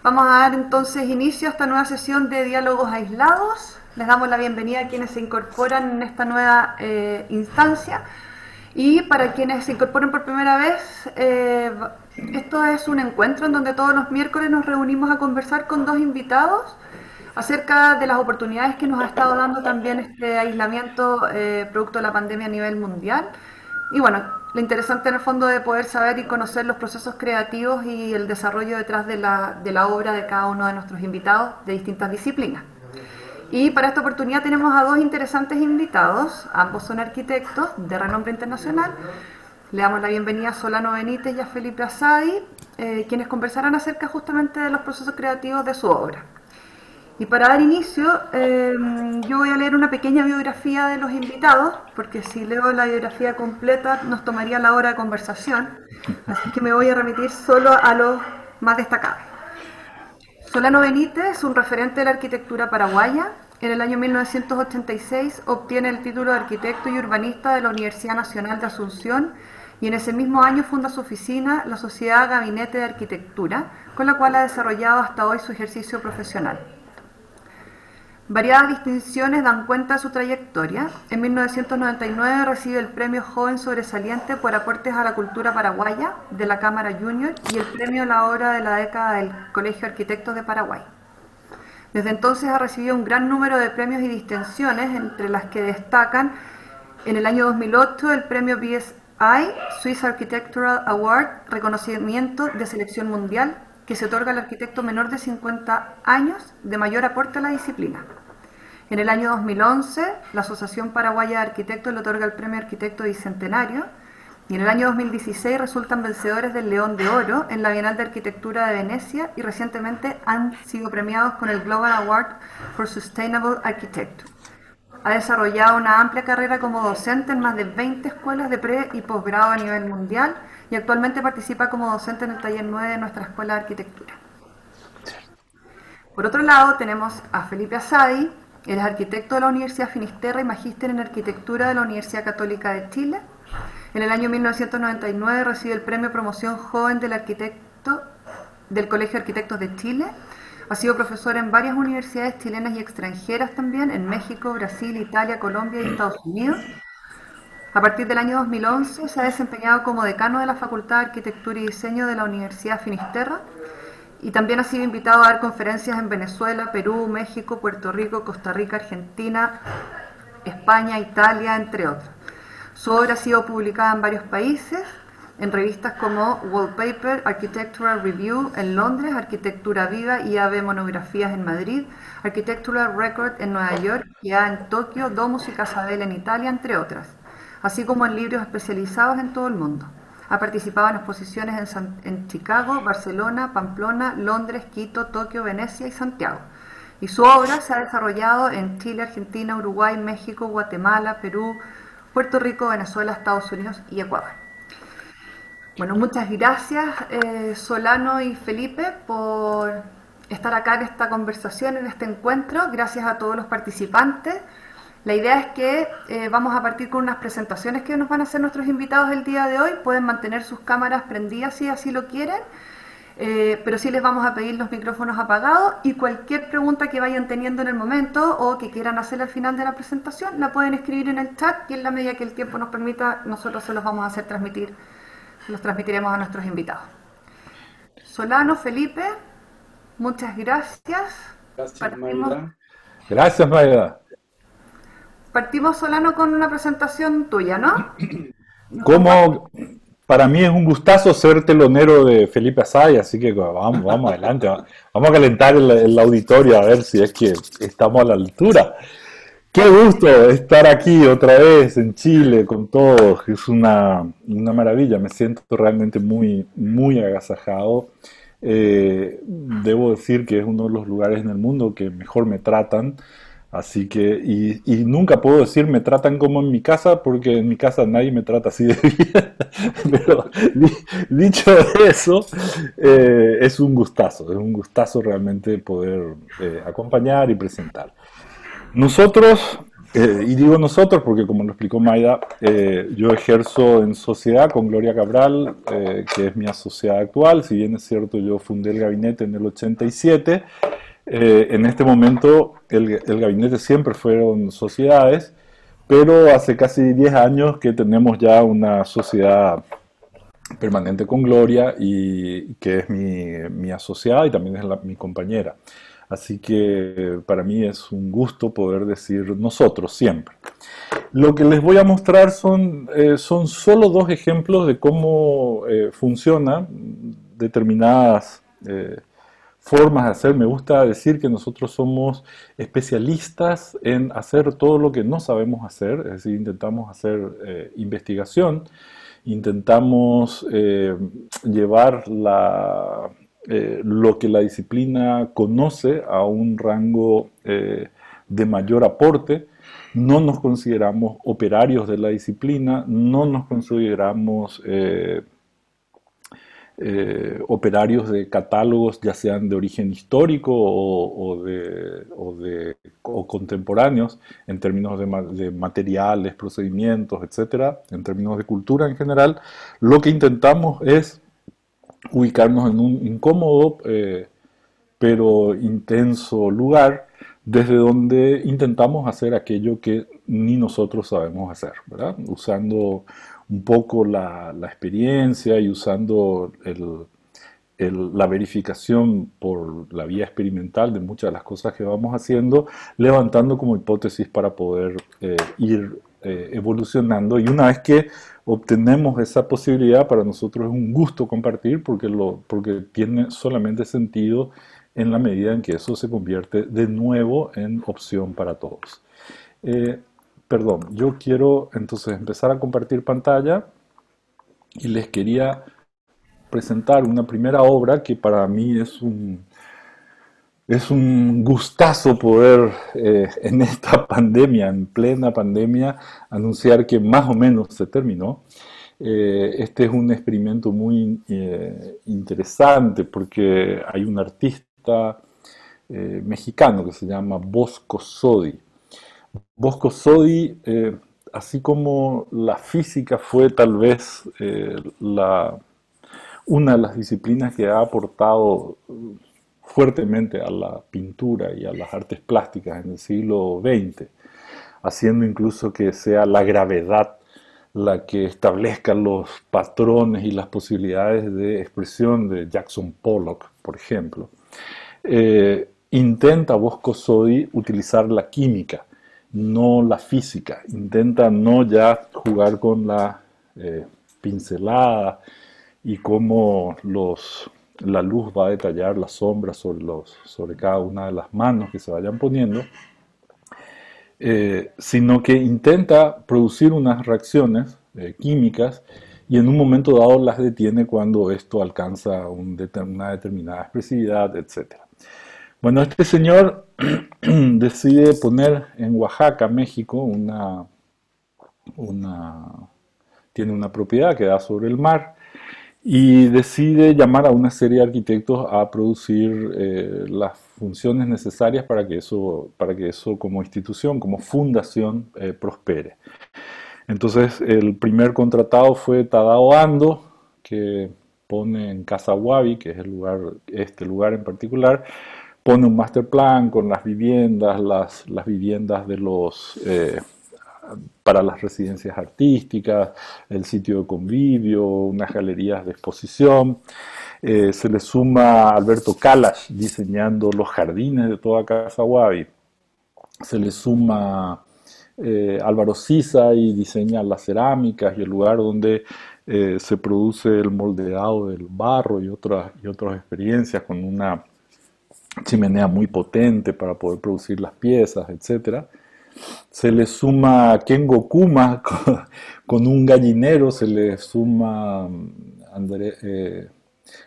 Vamos a dar entonces inicio a esta nueva sesión de diálogos aislados. Les damos la bienvenida a quienes se incorporan en esta nueva instancia. Y para quienes se incorporan por primera vez, esto es un encuentro en donde todos los miércoles nos reunimos a conversar con dos invitados acerca de las oportunidades que nos ha estado dando también este aislamiento producto de la pandemia a nivel mundial. Y bueno, lo interesante en el fondo de poder saber y conocer los procesos creativos y el desarrollo detrás de la obra de cada uno de nuestros invitados de distintas disciplinas. Y para esta oportunidad tenemos a dos interesantes invitados, ambos son arquitectos de renombre internacional. Le damos la bienvenida a Solano Benítez y a Felipe Asadi, quienes conversarán acerca justamente de los procesos creativos de su obra. Y para dar inicio, yo voy a leer una pequeña biografía de los invitados, porque si leo la biografía completa nos tomaría la hora de conversación, así que me voy a remitir solo a los más destacados. Solano Benítez es un referente de la arquitectura paraguaya. En el año 1986 obtiene el título de arquitecto y urbanista de la Universidad Nacional de Asunción y en ese mismo año funda su oficina, la Sociedad Gabinete de Arquitectura, con la cual ha desarrollado hasta hoy su ejercicio profesional. Variadas distinciones dan cuenta de su trayectoria. En 1999 recibe el Premio Joven Sobresaliente por aportes a la cultura paraguaya de la Cámara Junior y el Premio a la Obra de la Década del Colegio de Arquitectos de Paraguay. Desde entonces ha recibido un gran número de premios y distinciones, entre las que destacan en el año 2008 el Premio BSI Swiss Architectural Award, reconocimiento de selección mundial, que se otorga al arquitecto menor de 50 años de mayor aporte a la disciplina. En el año 2011, la Asociación Paraguaya de Arquitectos le otorga el Premio Arquitecto Bicentenario, y en el año 2016 resultan vencedores del León de Oro en la Bienal de Arquitectura de Venecia y recientemente han sido premiados con el Global Award for Sustainable Architecture. Ha desarrollado una amplia carrera como docente en más de 20 escuelas de pre- y posgrado a nivel mundial y actualmente participa como docente en el taller 9 de nuestra Escuela de Arquitectura. Por otro lado tenemos a Felipe Asadi. Él es arquitecto de la Universidad Finisterra y magíster en Arquitectura de la Universidad Católica de Chile. En el año 1999 recibe el Premio Promoción Joven del Arquitecto del Colegio de Arquitectos de Chile. Ha sido profesor en varias universidades chilenas y extranjeras también, en México, Brasil, Italia, Colombia y Estados Unidos. A partir del año 2011 se ha desempeñado como decano de la Facultad de Arquitectura y Diseño de la Universidad Finisterra y también ha sido invitado a dar conferencias en Venezuela, Perú, México, Puerto Rico, Costa Rica, Argentina, España, Italia, entre otros. Su obra ha sido publicada en varios países, en revistas como Wallpaper, Architectural Review en Londres, Arquitectura Viva y AB Monografías en Madrid, Architectural Record en Nueva York, IA en Tokio, Domus y Casabel en Italia, entre otras, así como en libros especializados en todo el mundo. Ha participado en exposiciones en Chicago, Barcelona, Pamplona, Londres, Quito, Tokio, Venecia y Santiago. Y su obra se ha desarrollado en Chile, Argentina, Uruguay, México, Guatemala, Perú, Puerto Rico, Venezuela, Estados Unidos y Ecuador. Bueno, muchas gracias Solano y Felipe por estar acá en esta conversación, en este encuentro. Gracias a todos los participantes. La idea es que vamos a partir con unas presentaciones que nos van a hacer nuestros invitados el día de hoy. Pueden mantener sus cámaras prendidas si así lo quieren, pero sí les vamos a pedir los micrófonos apagados y cualquier pregunta que vayan teniendo en el momento o que quieran hacer al final de la presentación la pueden escribir en el chat y en la medida que el tiempo nos permita nosotros se los vamos a hacer transmitir. Los transmitiremos a nuestros invitados. Solano, Felipe, muchas gracias. Gracias, Mayra. Gracias, Mayra. Partimos, Solano, con una presentación tuya, ¿no? Como para mí es un gustazo ser telonero de Felipe Asadi, así que vamos adelante. Vamos a calentar el auditorio a ver si es que estamos a la altura. Qué gusto estar aquí otra vez en Chile con todos, es una maravilla, me siento realmente muy, muy agasajado. Debo decir que es uno de los lugares en el mundo que mejor me tratan, así que, y nunca puedo decir me tratan como en mi casa, porque en mi casa nadie me trata así de bien, pero dicho eso, es un gustazo realmente poder acompañar y presentar. Nosotros Y digo nosotros porque, como lo explicó Maida, yo ejerzo en sociedad con Gloria Cabral, que es mi asociada actual. Si bien es cierto, yo fundé el gabinete en el 87, en este momento el gabinete siempre fueron sociedades, pero hace casi 10 años que tenemos ya una sociedad permanente con Gloria, y que es mi asociada y también es mi compañera. Así que para mí es un gusto poder decir nosotros siempre. Lo que les voy a mostrar son solo dos ejemplos de cómo funcionan determinadas formas de hacer. Me gusta decir que nosotros somos especialistas en hacer todo lo que no sabemos hacer, es decir, intentamos hacer investigación, intentamos llevar lo que la disciplina conoce a un rango de mayor aporte. No nos consideramos operarios de la disciplina, no nos consideramos operarios de catálogos, ya sean de origen histórico o contemporáneos, en términos de materiales, procedimientos, etcétera, en términos de cultura en general. Lo que intentamos es ubicarnos en un incómodo pero intenso lugar, desde donde intentamos hacer aquello que ni nosotros sabemos hacer, ¿verdad? Usando un poco la experiencia y usando la verificación por la vía experimental de muchas de las cosas que vamos haciendo, levantando como hipótesis para poder ir evolucionando. Y una vez que obtenemos esa posibilidad, para nosotros es un gusto compartir, porque tiene solamente sentido en la medida en que eso se convierte de nuevo en opción para todos. Perdón, yo quiero entonces empezar a compartir pantalla y les quería presentar una primera obra que para mí es un gustazo poder en esta pandemia, en plena pandemia, anunciar que más o menos se terminó. Este es un experimento muy interesante porque hay un artista mexicano que se llama Bosco Sodi. Bosco Sodi, así como la física fue tal vez una de las disciplinas que ha aportado fuertemente a la pintura y a las artes plásticas en el siglo XX, haciendo incluso que sea la gravedad la que establezca los patrones y las posibilidades de expresión de Jackson Pollock, por ejemplo. Intenta Bosco Sodi utilizar la química, no la física. Intenta no ya jugar con la pincelada y cómo la luz va a detallar las sombras sobre cada una de las manos que se vayan poniendo, sino que intenta producir unas reacciones químicas y en un momento dado las detiene cuando esto alcanza una determinada expresividad, etc. Bueno, este señor decide poner en Oaxaca, México, tiene una propiedad que da sobre el mar, y decide llamar a una serie de arquitectos a producir las funciones necesarias para que eso como institución, como fundación, prospere. Entonces el primer contratado fue Tadao Ando, que pone en Casa Guavi, que es este lugar en particular, pone un master plan con las viviendas, las viviendas para las residencias artísticas, el sitio de convivio, unas galerías de exposición. Se le suma Alberto Kalash diseñando los jardines de toda Casa Guavi. Se le suma Álvaro Sisa y diseña las cerámicas y el lugar donde se produce el moldeado del barro y otras experiencias, con una chimenea muy potente para poder producir las piezas, etc. Se le suma Kengo Kuma con un gallinero, se le suma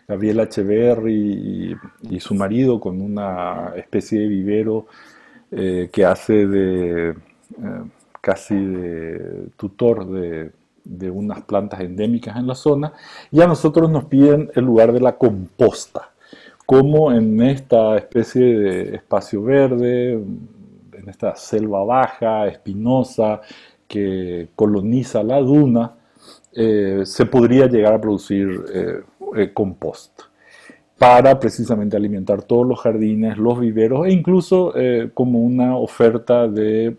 Gabriela Echeverry y su marido con una especie de vivero que hace casi de tutor de unas plantas endémicas en la zona, y a nosotros nos piden el lugar de la composta, como en esta especie de espacio verde, en esta selva baja, espinosa, que coloniza la duna, se podría llegar a producir compost para precisamente alimentar todos los jardines, los viveros e incluso como una oferta de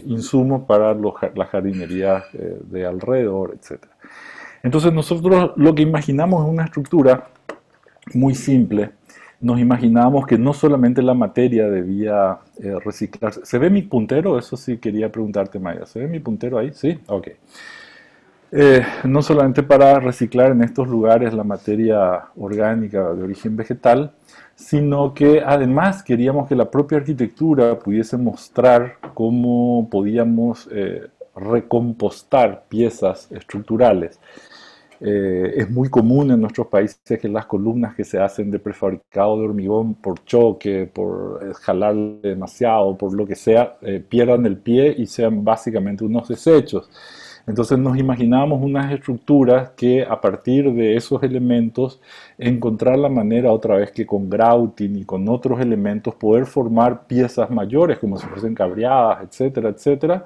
insumos para las jardinerías de alrededor, etc. Entonces nosotros lo que imaginamos es una estructura muy simple. Nos imaginábamos que no solamente la materia debía reciclarse. ¿Se ve mi puntero? Eso sí quería preguntarte, Maya. ¿Se ve mi puntero ahí? Sí, ok. No solamente para reciclar en estos lugares la materia orgánica de origen vegetal, sino que además queríamos que la propia arquitectura pudiese mostrar cómo podíamos recompostar piezas estructurales. Es muy común en nuestros países que las columnas que se hacen de prefabricado de hormigón por choque, por jalar demasiado, por lo que sea, pierdan el pie y sean básicamente unos desechos. Entonces nos imaginábamos unas estructuras que a partir de esos elementos encontrar la manera otra vez que con grouting y con otros elementos poder formar piezas mayores como si fuesen cabreadas, etcétera, etcétera.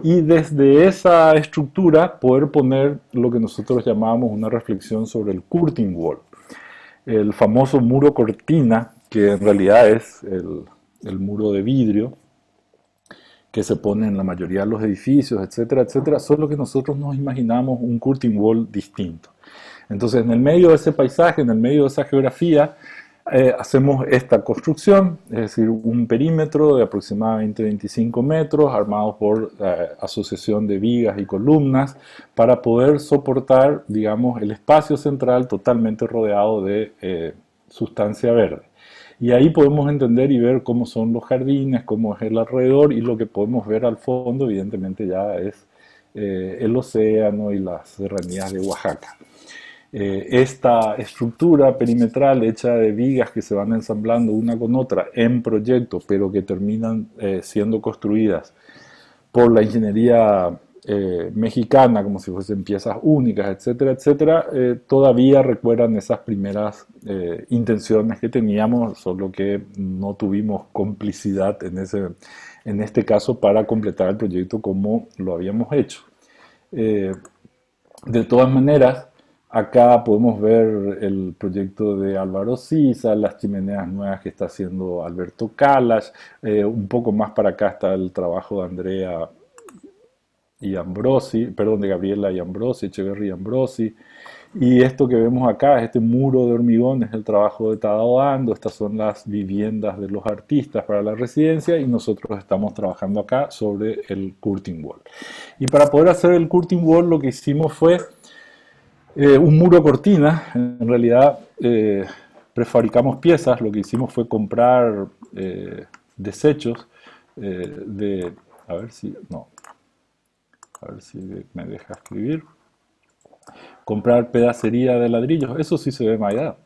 Y desde esa estructura poder poner lo que nosotros llamamos una reflexión sobre el curtain wall. El famoso muro cortina, que en realidad es el muro de vidrio, que se pone en la mayoría de los edificios, etcétera, etcétera, solo que nosotros nos imaginamos un curtain wall distinto. Entonces, en el medio de ese paisaje, en el medio de esa geografía, hacemos esta construcción, es decir, un perímetro de aproximadamente 25 metros, armado por asociación de vigas y columnas, para poder soportar, digamos, el espacio central totalmente rodeado de sustancia verde. Y ahí podemos entender y ver cómo son los jardines, cómo es el alrededor, y lo que podemos ver al fondo, evidentemente, ya es el océano y las serranías de Oaxaca. Esta estructura perimetral hecha de vigas que se van ensamblando una con otra en proyecto, pero que terminan siendo construidas por la ingeniería mexicana, como si fuesen piezas únicas, etcétera, etcétera, todavía recuerdan esas primeras intenciones que teníamos, solo que no tuvimos complicidad en este caso para completar el proyecto como lo habíamos hecho. De todas maneras, acá podemos ver el proyecto de Álvaro Siza, las chimeneas nuevas que está haciendo Alberto Calas, un poco más para acá está el trabajo de Andrea y Ambrosi, perdón, de Gabriela y Ambrosi, Echeverry y Ambrosi. Y esto que vemos acá, este muro de hormigón, es el trabajo de Tadao Ando. Estas son las viviendas de los artistas para la residencia y nosotros estamos trabajando acá sobre el curtain wall. Y para poder hacer el curtain wall lo que hicimos fue un muro cortina. En realidad prefabricamos piezas, lo que hicimos fue comprar desechos de... A ver si... No. A ver si me deja escribir. Comprar pedacería de ladrillos. Eso sí se ve Maya.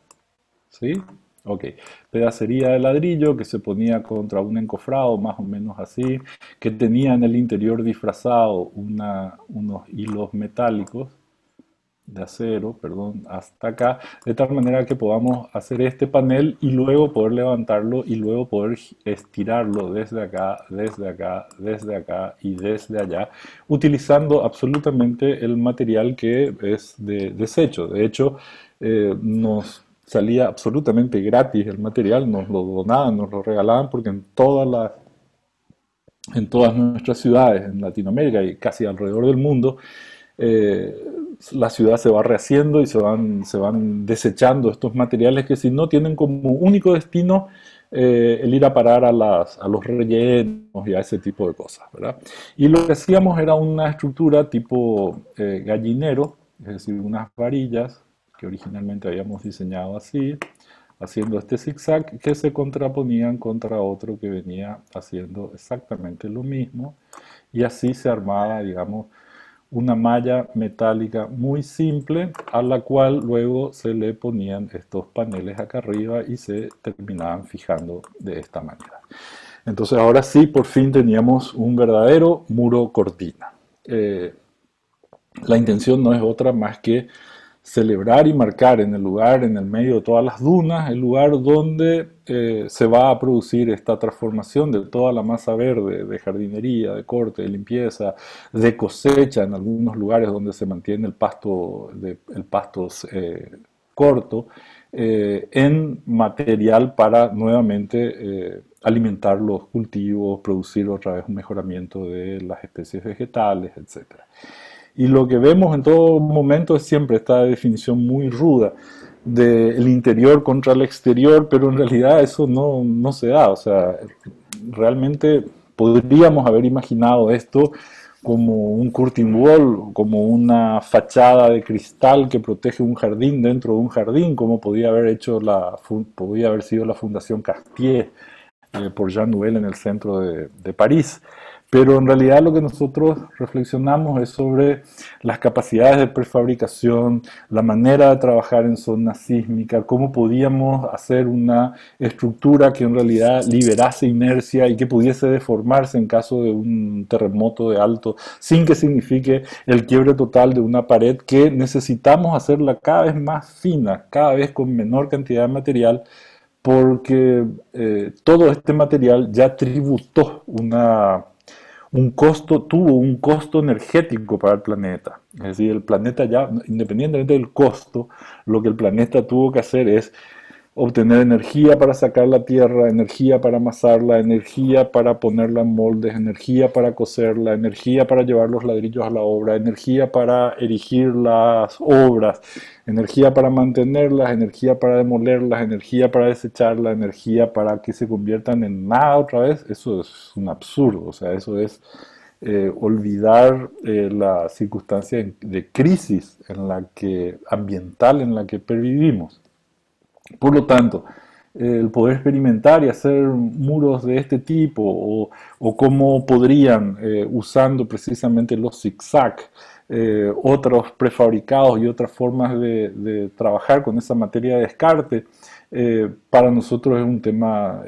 ¿Sí? Ok. Pedacería de ladrillo que se ponía contra un encofrado, más o menos así, que tenía en el interior disfrazado unos hilos metálicos de acero, perdón, hasta acá, de tal manera que podamos hacer este panel y luego poder levantarlo y luego poder estirarlo desde acá, desde acá, desde acá y desde allá, utilizando absolutamente el material que es de desecho. De hecho, nos salía absolutamente gratis el material, nos lo donaban, nos lo regalaban, porque en todas nuestras ciudades en Latinoamérica y casi alrededor del mundo, la ciudad se va rehaciendo y se van desechando estos materiales que si no tienen como único destino el ir a parar a los rellenos y a ese tipo de cosas, ¿verdad? Y lo que hacíamos era una estructura tipo gallinero, es decir, unas varillas que originalmente habíamos diseñado así, haciendo este zigzag que se contraponían contra otro que venía haciendo exactamente lo mismo, y así se armaba, digamos, una malla metálica muy simple a la cual luego se le ponían estos paneles acá arriba y se terminaban fijando de esta manera. Entonces ahora sí, por fin teníamos un verdadero muro cortina. La intención no es otra más que celebrar y marcar en el lugar, en el medio de todas las dunas, el lugar donde se va a producir esta transformación de toda la masa verde, de jardinería, de corte, de limpieza, de cosecha, en algunos lugares donde se mantiene el pasto corto, en material para nuevamente alimentar los cultivos, producir otra vez un mejoramiento de las especies vegetales, etcétera. Y lo que vemos en todo momento es siempre esta definición muy ruda del interior contra el exterior, pero en realidad eso no se da. O sea, realmente podríamos haber imaginado esto como un curtain wall, como una fachada de cristal que protege un jardín dentro de un jardín, como podía haber sido la Fundación Cartier por Jean Nouvel en el centro de París. Pero en realidad lo que nosotros reflexionamos es sobre las capacidades de prefabricación, la manera de trabajar en zona sísmica, cómo podíamos hacer una estructura que en realidad liberase inercia y que pudiese deformarse en caso de un terremoto de alto, sin que signifique el quiebre total de una pared que necesitamos hacerla cada vez más fina, cada vez con menor cantidad de material, porque todo este material ya tributó tuvo un costo energético para el planeta. Es decir, el planeta ya, independientemente del costo, lo que el planeta tuvo que hacer es obtener energía para sacar la tierra, energía para amasarla, energía para ponerla en moldes, energía para coserla, energía para llevar los ladrillos a la obra, energía para erigir las obras, energía para mantenerlas, energía para demolerlas, energía para desecharlas, energía para que se conviertan en nada otra vez. Eso es un absurdo, o sea, eso es olvidar la circunstancia de crisis ambiental en la que pervivimos. Por lo tanto, el poder experimentar y hacer muros de este tipo o cómo podrían, usando precisamente los zigzag, otros prefabricados y otras formas de trabajar con esa materia de descarte, para nosotros es un tema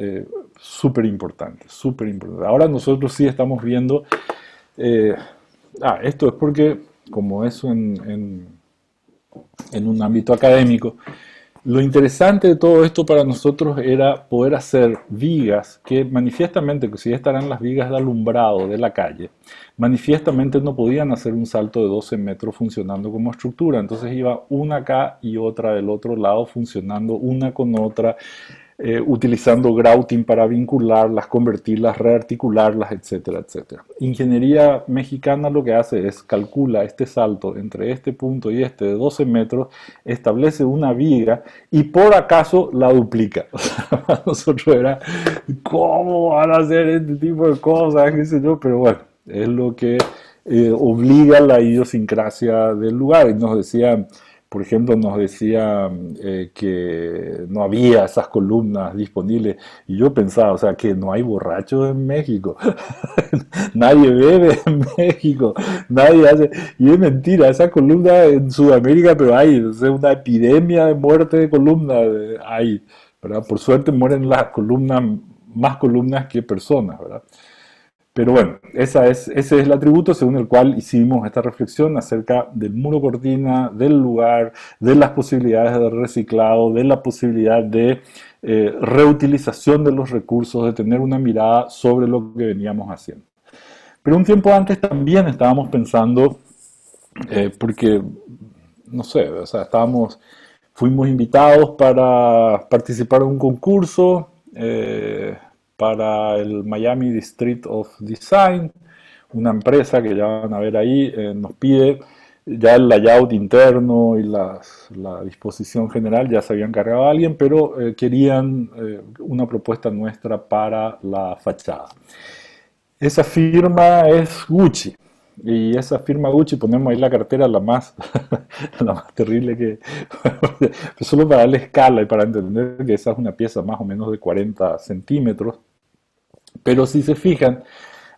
súper importante, súper importante. Ahora nosotros sí estamos viendo, esto es porque, como es en un ámbito académico, lo interesante de todo esto para nosotros era poder hacer vigas que manifiestamente, que si estarán las vigas de alumbrado de la calle, manifiestamente no podían hacer un salto de 12 metros funcionando como estructura. Entonces iba una acá y otra del otro lado funcionando una con otra, utilizando grouting para vincularlas, convertirlas, rearticularlas, etcétera, etcétera. Ingeniería mexicana lo que hace es calcula este salto entre este punto y este de 12 metros, establece una viga y por acaso la duplica. O sea, para nosotros era, ¿cómo van a hacer este tipo de cosas? ¿Qué sé yo? Pero bueno, es lo que obliga la idiosincrasia del lugar. Y nos decían, por ejemplo, nos decía que no había esas columnas disponibles y yo pensaba, o sea, que no hay borrachos en México, nadie bebe en México, nadie hace, y es mentira, esa columna en Sudamérica, pero hay, o sea, una epidemia de muerte de columnas, hay, ¿verdad? Por suerte mueren las columnas, más columnas que personas, ¿verdad? Pero bueno, ese es el atributo según el cual hicimos esta reflexión acerca del muro cortina, del lugar, de las posibilidades de reciclado, de la posibilidad de reutilización de los recursos, de tener una mirada sobre lo que veníamos haciendo. Pero un tiempo antes también estábamos pensando, porque, no sé, o sea, fuimos invitados para participar en un concurso, para el Miami District of Design, una empresa que ya van a ver ahí, nos pide ya el layout interno y la disposición general, ya se había encargado a alguien, pero querían una propuesta nuestra para la fachada. Esa firma es Gucci. Y esa firma Gucci, ponemos ahí la cartera la más, la más terrible que... solo para darle escala y para entender que esa es una pieza más o menos de 40 centímetros. Pero si se fijan,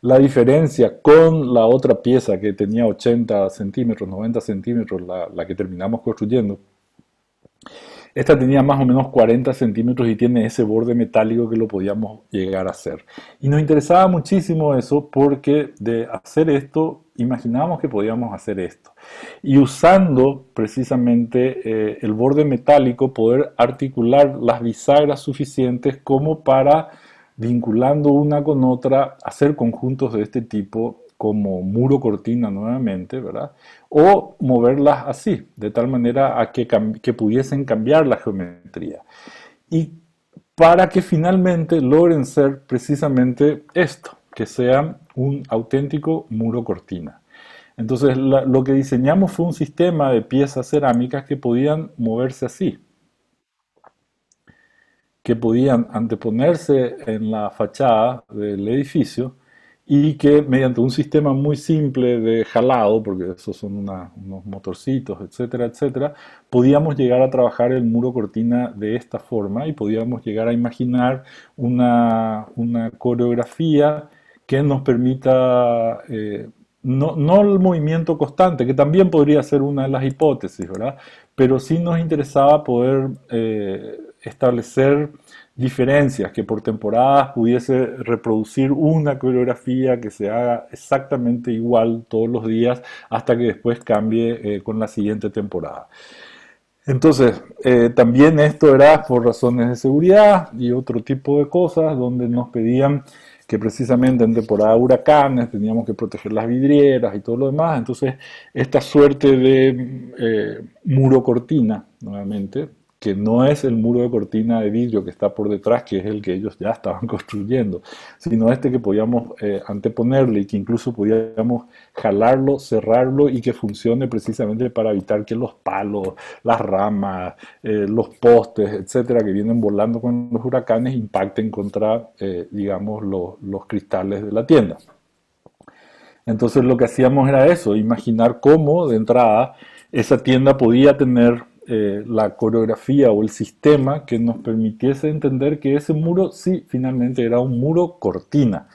la diferencia con la otra pieza que tenía 80 centímetros, 90 centímetros, la que terminamos construyendo, Esta tenía más o menos 40 centímetros y tiene ese borde metálico que lo podíamos llegar a hacer. Y nos interesaba muchísimo eso porque de hacer esto, imaginábamos que podíamos hacer esto. Y usando precisamente el borde metálico, poder articular las bisagras suficientes como para, vinculando una con otra, hacer conjuntos de este tipo como muro cortina nuevamente, ¿verdad? O moverlas así, de tal manera a que pudiesen cambiar la geometría. Y para que finalmente logren ser precisamente esto, que sean un auténtico muro cortina. Entonces lo que diseñamos fue un sistema de piezas cerámicas que podían moverse así, que podían anteponerse en la fachada del edificio y que mediante un sistema muy simple de jalado, porque esos son unos motorcitos, etcétera, etcétera, podíamos llegar a trabajar el muro cortina de esta forma y podíamos llegar a imaginar una coreografía que nos permita no el movimiento constante, que también podría ser una de las hipótesis, ¿verdad? Pero sí nos interesaba poder establecer diferencias, que por temporadas pudiese reproducir una coreografía que se haga exactamente igual todos los días hasta que después cambie con la siguiente temporada. Entonces, también esto era por razones de seguridad y otro tipo de cosas donde nos pedían que precisamente en temporada de huracanes teníamos que proteger las vidrieras y todo lo demás. Entonces, esta suerte de muro cortina, nuevamente, que no es el muro de cortina de vidrio que está por detrás, que es el que ellos ya estaban construyendo, sino este que podíamos anteponerle y que incluso podíamos jalarlo, cerrarlo y que funcione precisamente para evitar que los palos, las ramas, los postes, etcétera, que vienen volando con los huracanes impacten contra, digamos, los cristales de la tienda. Entonces lo que hacíamos era eso, imaginar cómo de entrada esa tienda podía tener la coreografía o el sistema que nos permitiese entender que ese muro sí finalmente era un muro cortina,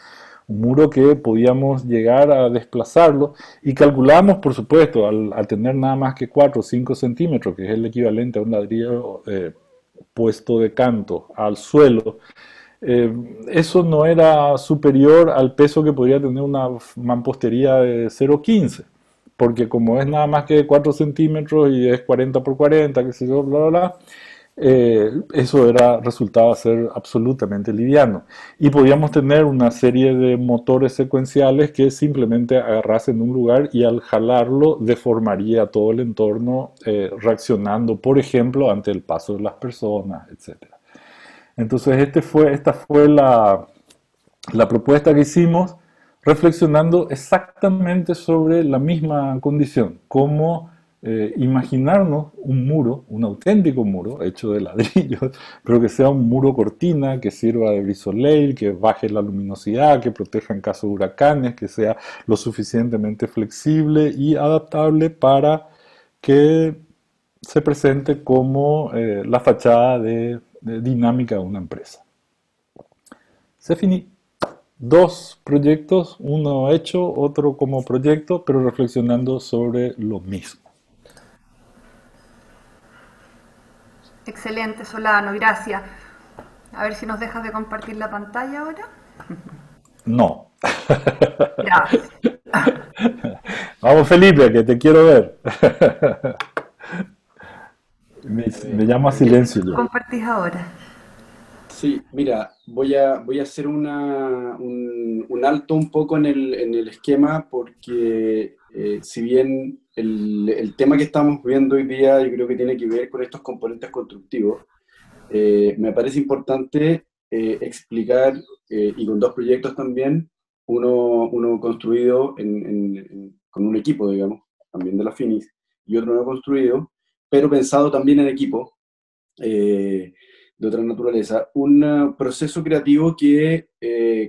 un muro que podíamos llegar a desplazarlo y calculamos, por supuesto, al tener nada más que 4 o 5 centímetros, que es el equivalente a un ladrillo puesto de canto al suelo, eso no era superior al peso que podría tener una mampostería de 0,15, porque como es nada más que 4 centímetros y es 40 por 40, qué sé yo, bla, bla, bla, eso resultaba ser absolutamente liviano. Y podíamos tener una serie de motores secuenciales que simplemente agarrasen un lugar y al jalarlo deformaría todo el entorno, reaccionando, por ejemplo, ante el paso de las personas, etcétera. Entonces esta fue la propuesta que hicimos, reflexionando exactamente sobre la misma condición, cómo imaginarnos un muro, un auténtico muro hecho de ladrillos, pero que sea un muro cortina, que sirva de brisoleil, que baje la luminosidad, que proteja en caso de huracanes, que sea lo suficientemente flexible y adaptable para que se presente como la fachada de dinámica de una empresa. Se finí. Dos proyectos, uno hecho, otro como proyecto, pero reflexionando sobre lo mismo. Excelente, Solano, gracias. A ver si nos dejas de compartir la pantalla ahora. No. Gracias. Vamos, Felipe, que te quiero ver. Me llamo a Mira, silencio yo. Compartís ahora. sí, mira, voy a hacer un alto un poco en el esquema porque si bien el tema que estamos viendo hoy día yo creo que tiene que ver con estos componentes constructivos, me parece importante explicar, y con dos proyectos también, uno construido con un equipo, digamos, también de la Finis, y otro no construido, pero pensado también en equipo, de otra naturaleza. Un proceso creativo que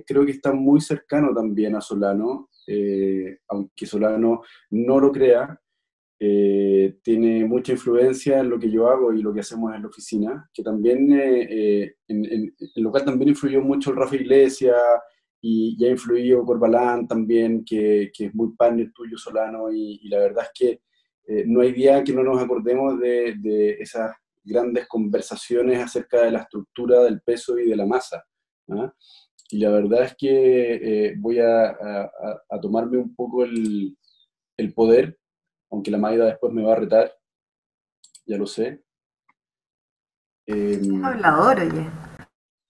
creo que está muy cercano también a Solano, aunque Solano no lo crea, tiene mucha influencia en lo que yo hago y lo que hacemos en la oficina, que también, en lo cual también influyó mucho el Rafa Iglesias y ha influido Corbalán también, que es muy partner tuyo, Solano, y la verdad es que no hay día que no nos acordemos de esas grandes conversaciones acerca de la estructura del peso y de la masa. ¿Ah? Y la verdad es que voy a tomarme un poco el poder, aunque la Maida después me va a retar, ya lo sé. Es hablador, oye.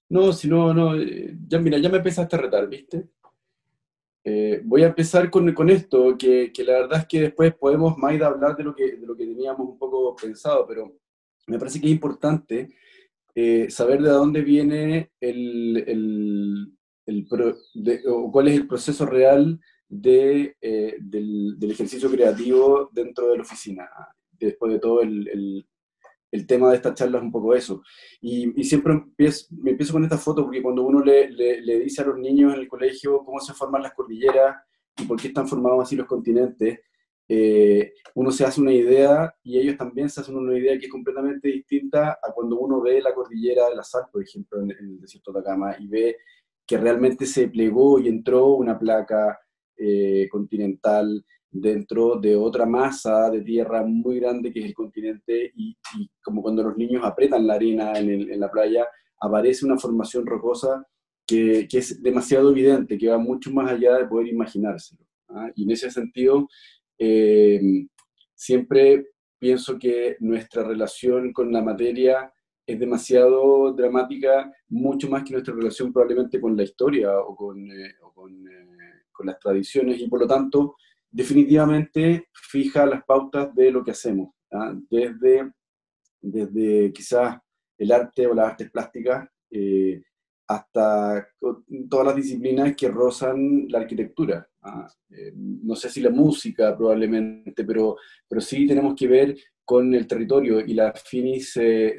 No, si no, no, ya mira, ya me empezaste a retar, ¿viste? Voy a empezar con esto, que la verdad es que después podemos, Maida, hablar de lo que teníamos un poco pensado, pero me parece que es importante saber de dónde viene o cuál es el proceso real del ejercicio creativo dentro de la oficina. Después de todo, el tema de esta charla es un poco eso. Y siempre me empiezo con esta foto porque cuando uno le dice a los niños en el colegio cómo se forman las cordilleras y por qué están formados así los continentes, uno se hace una idea y ellos también se hacen una idea que es completamente distinta a cuando uno ve la cordillera de la Sal, por ejemplo, en el desierto de Atacama, y ve que realmente se plegó y entró una placa continental dentro de otra masa de tierra muy grande que es el continente y como cuando los niños apretan la arena en la playa, aparece una formación rocosa que es demasiado evidente, que va mucho más allá de poder imaginárselo. ¿Ah? Y en ese sentido, eh, siempre pienso que nuestra relación con la materia es demasiado dramática, mucho más que nuestra relación probablemente con la historia con las tradiciones, y por lo tanto definitivamente fija las pautas de lo que hacemos, ¿ah? Desde quizás el arte o las artes plásticas hasta todas las disciplinas que rozan la arquitectura. ¿Ah? No sé si la música probablemente, pero sí tenemos que ver con el territorio, y la FINI se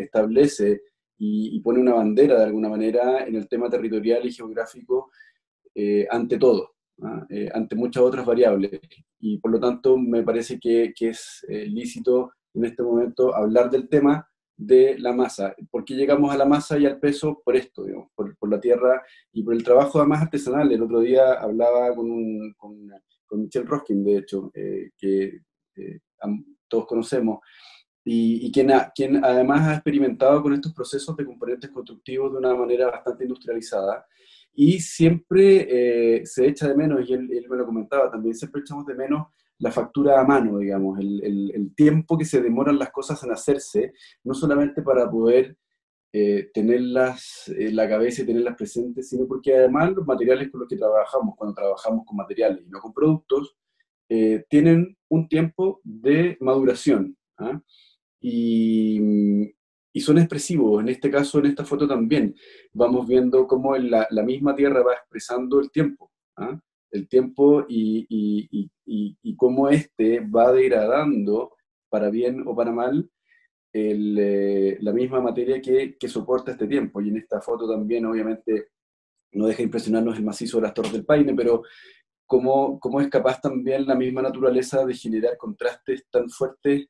establece y pone una bandera de alguna manera en el tema territorial y geográfico ante todo. ¿Ah? Ante muchas otras variables. Y por lo tanto me parece que es lícito en este momento hablar del tema de la masa. ¿Por qué llegamos a la masa y al peso? Por esto, digamos, por la tierra y por el trabajo además artesanal. El otro día hablaba con Michel Roskin, de hecho, que todos conocemos, y quien además ha experimentado con estos procesos de componentes constructivos de una manera bastante industrializada. Y siempre se echa de menos, y él me lo comentaba también, siempre echamos de menos la factura a mano, digamos, el tiempo que se demoran las cosas en hacerse, no solamente para poder tenerlas en la cabeza y tenerlas presentes, sino porque además los materiales con los que trabajamos, cuando trabajamos con materiales y no con productos, tienen un tiempo de maduración. ¿Ah? y, y son expresivos. En este caso, en esta foto también, vamos viendo cómo la misma Tierra va expresando el tiempo. ¿Ah? El tiempo y cómo este va degradando, para bien o para mal, la misma materia que soporta este tiempo. Y en esta foto también, obviamente, no deja de impresionarnos el macizo de las Torres del Paine, pero cómo es capaz también la misma naturaleza de generar contrastes tan fuertes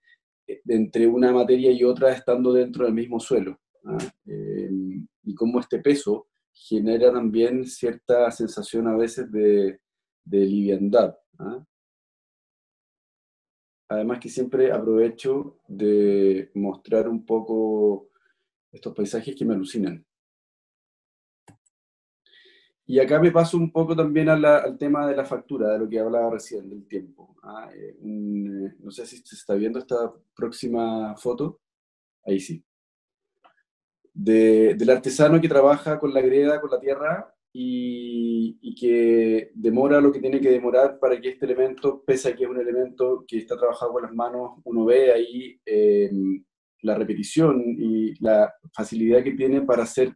entre una materia y otra estando dentro del mismo suelo. ¿Ah? Y cómo este peso genera también cierta sensación a veces de liviandad. ¿Ah? Además que siempre aprovecho de mostrar un poco estos paisajes que me alucinan. Y acá me paso un poco también al tema de la factura, de lo que hablaba recién, del tiempo. ¿Ah? No sé si se está viendo esta próxima foto. Ahí sí. Del artesano que trabaja con la greda, con la tierra, y que demora lo que tiene que demorar para que este elemento, pese a que es un elemento que está trabajado con las manos, uno ve ahí la repetición y la facilidad que tiene para hacer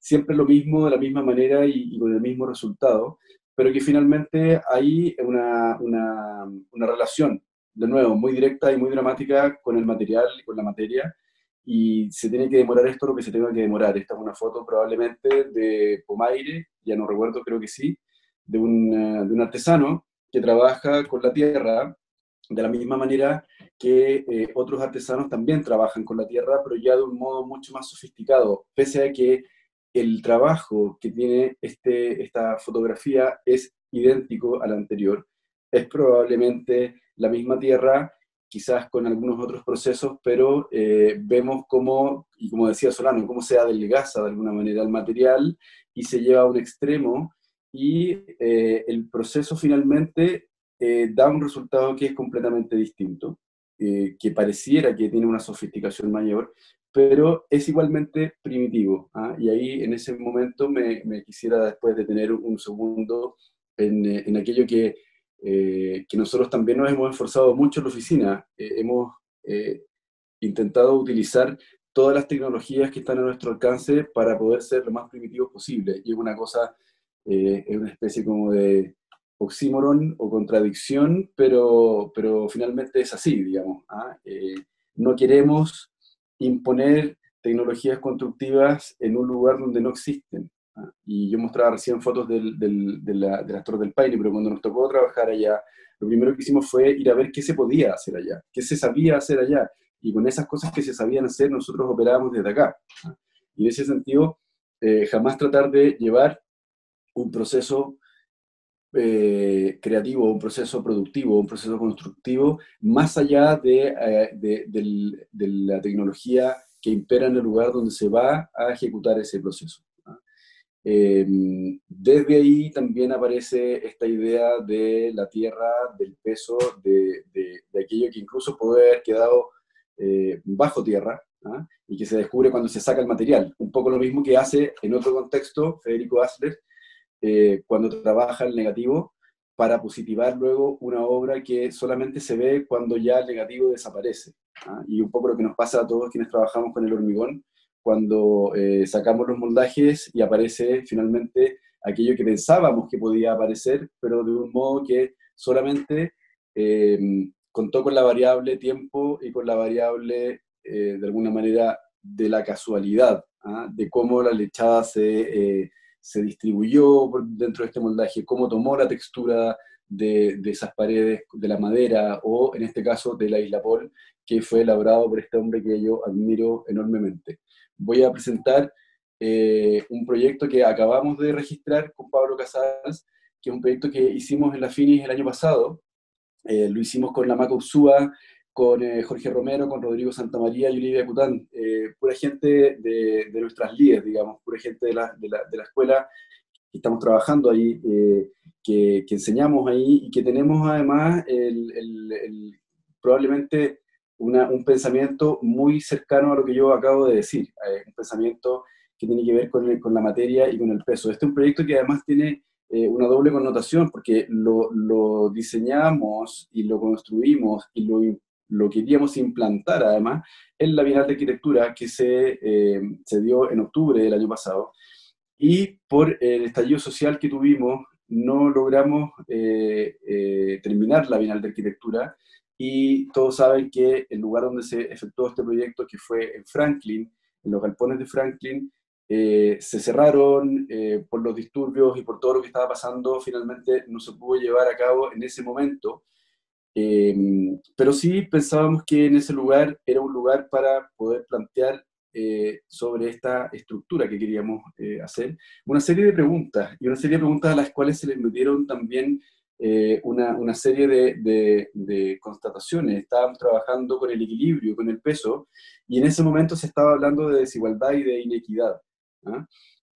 siempre lo mismo de la misma manera y con el mismo resultado, pero que finalmente hay una relación, de nuevo, muy directa y muy dramática con el material y con la materia, y se tiene que demorar esto lo que se tenga que demorar. Esta es una foto probablemente de Pomaire, ya no recuerdo, creo que sí, de un artesano que trabaja con la tierra de la misma manera que otros artesanos también trabajan con la tierra, pero ya de un modo mucho más sofisticado, pese a que el trabajo que tiene esta fotografía es idéntico al anterior. Es probablemente la misma tierra quizás con algunos otros procesos, pero vemos cómo, y como decía Solano, cómo se adelgaza de alguna manera el material y se lleva a un extremo, y el proceso finalmente da un resultado que es completamente distinto, que pareciera que tiene una sofisticación mayor, pero es igualmente primitivo. ¿Ah? Y ahí en ese momento me quisiera después detener un segundo en aquello que nosotros también nos hemos esforzado mucho en la oficina. Hemos eh, intentado utilizar todas las tecnologías que están a nuestro alcance para poder ser lo más primitivos posible. Y es una cosa, es una especie como de oxímoron o contradicción, pero finalmente es así, digamos. ¿Ah? No queremos imponer tecnologías constructivas en un lugar donde no existen. ¿Ah? Y yo mostraba recién fotos de las Torres del Paine, pero cuando nos tocó trabajar allá, lo primero que hicimos fue ir a ver qué se podía hacer allá, qué se sabía hacer allá. Y con esas cosas que se sabían hacer, nosotros operábamos desde acá. ¿Ah? Y en ese sentido, jamás tratar de llevar un proceso creativo, un proceso productivo, un proceso constructivo, más allá de la tecnología que impera en el lugar donde se va a ejecutar ese proceso. ¿Ah? Desde ahí también aparece esta idea de la tierra, del peso, de aquello que incluso puede haber quedado bajo tierra, ¿ah? Y que se descubre cuando se saca el material. Un poco lo mismo que hace en otro contexto Federico Asler, cuando trabaja el negativo para positivar luego una obra que solamente se ve cuando ya el negativo desaparece. ¿Ah? Y un poco lo que nos pasa a todos quienes trabajamos con el hormigón, cuando sacamos los moldajes y aparece finalmente aquello que pensábamos que podía aparecer, pero de un modo que solamente contó con la variable tiempo y con la variable, de alguna manera, de la casualidad, ¿ah? De cómo la lechada se distribuyó dentro de este moldaje, cómo tomó la textura de esas paredes, de la madera, o en este caso de la Isla Paul, que fue elaborado por este hombre que yo admiro enormemente. Voy a presentar un proyecto que acabamos de registrar con Pablo Casals, que es un proyecto que hicimos en la Finis el año pasado. Lo hicimos con la Maca Ursúa, con Jorge Romero, con Rodrigo Santamaría y Olivia Cután, pura gente de nuestras líderes, digamos, pura gente de la escuela que estamos trabajando ahí, que enseñamos ahí, y que tenemos además probablemente un pensamiento muy cercano a lo que yo acabo de decir, un pensamiento que tiene que ver con la materia y con el peso. Este es un proyecto que además tiene una doble connotación, porque lo diseñamos y lo construimos y lo queríamos implantar además en la Bienal de Arquitectura que se dio en octubre del año pasado, y por el estallido social que tuvimos no logramos terminar la Bienal de Arquitectura, y todos saben que el lugar donde se efectuó este proyecto, que fue en Franklin, en los galpones de Franklin, se cerraron por los disturbios y por todo lo que estaba pasando. Finalmente no se pudo llevar a cabo en ese momento, pero sí pensábamos que en ese lugar era un lugar para poder plantear sobre esta estructura que queríamos hacer una serie de preguntas, y una serie de preguntas a las cuales se les metieron también una serie de constataciones. Estábamos trabajando con el equilibrio, con el peso, y en ese momento se estaba hablando de desigualdad y de inequidad. ¿Ah?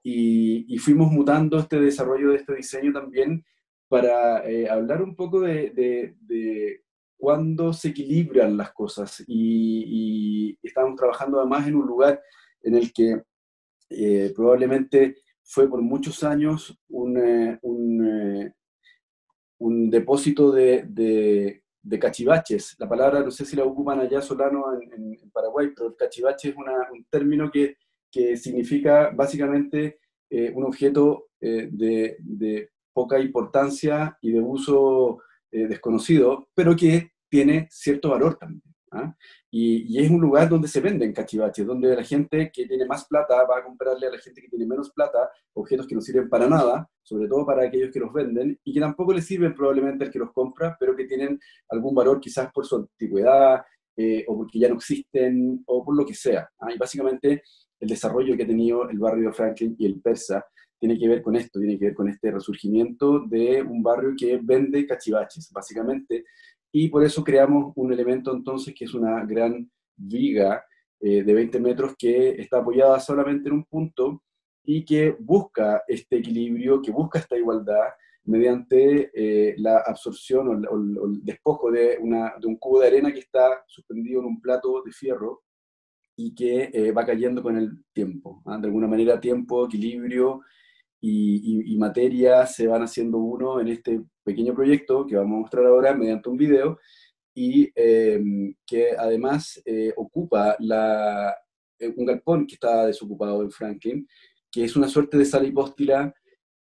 Y fuimos mutando este desarrollo de este diseño también para hablar un poco de cuándo se equilibran las cosas, y estamos trabajando además en un lugar en el que probablemente fue por muchos años un depósito de cachivaches. La palabra no sé si la ocupan allá, Solano, en Paraguay, pero el cachivache es un término que significa básicamente un objeto de poca importancia y de uso desconocido, pero que tiene cierto valor también. ¿Ah? Y es un lugar donde se venden cachivaches, donde la gente que tiene más plata va a comprarle a la gente que tiene menos plata objetos que no sirven para nada, sobre todo para aquellos que los venden, y que tampoco les sirven probablemente al que los compra, pero que tienen algún valor quizás por su antigüedad, o porque ya no existen, o por lo que sea. ¿Ah? Y básicamente el desarrollo que ha tenido el barrio de Franklin y el Persa tiene que ver con esto, tiene que ver con este resurgimiento de un barrio que vende cachivaches. Básicamente y por eso creamos un elemento entonces que es una gran viga de 20 metros que está apoyada solamente en un punto y que busca este equilibrio, que busca esta igualdad mediante la absorción o el despojo de un cubo de arena que está suspendido en un plato de fierro y que va cayendo con el tiempo. ¿Ah? De alguna manera, tiempo, equilibrio y materia se van haciendo uno en este pequeño proyecto que vamos a mostrar ahora mediante un video y que además ocupa un galpón que está desocupado en Franklin, que es una suerte de sala hipóstila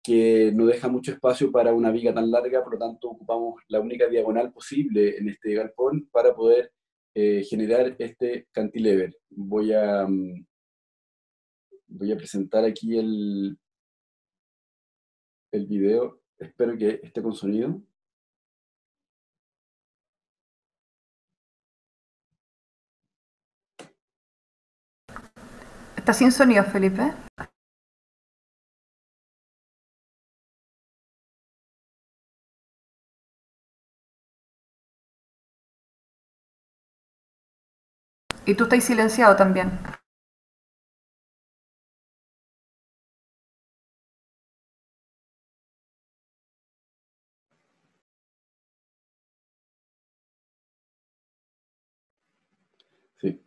que no deja mucho espacio para una viga tan larga, por lo tanto ocupamos la única diagonal posible en este galpón para poder generar este cantilever. Voy a presentar aquí el video, espero que esté con sonido. Está sin sonido, Felipe. Y tú estás silenciado también. Sí.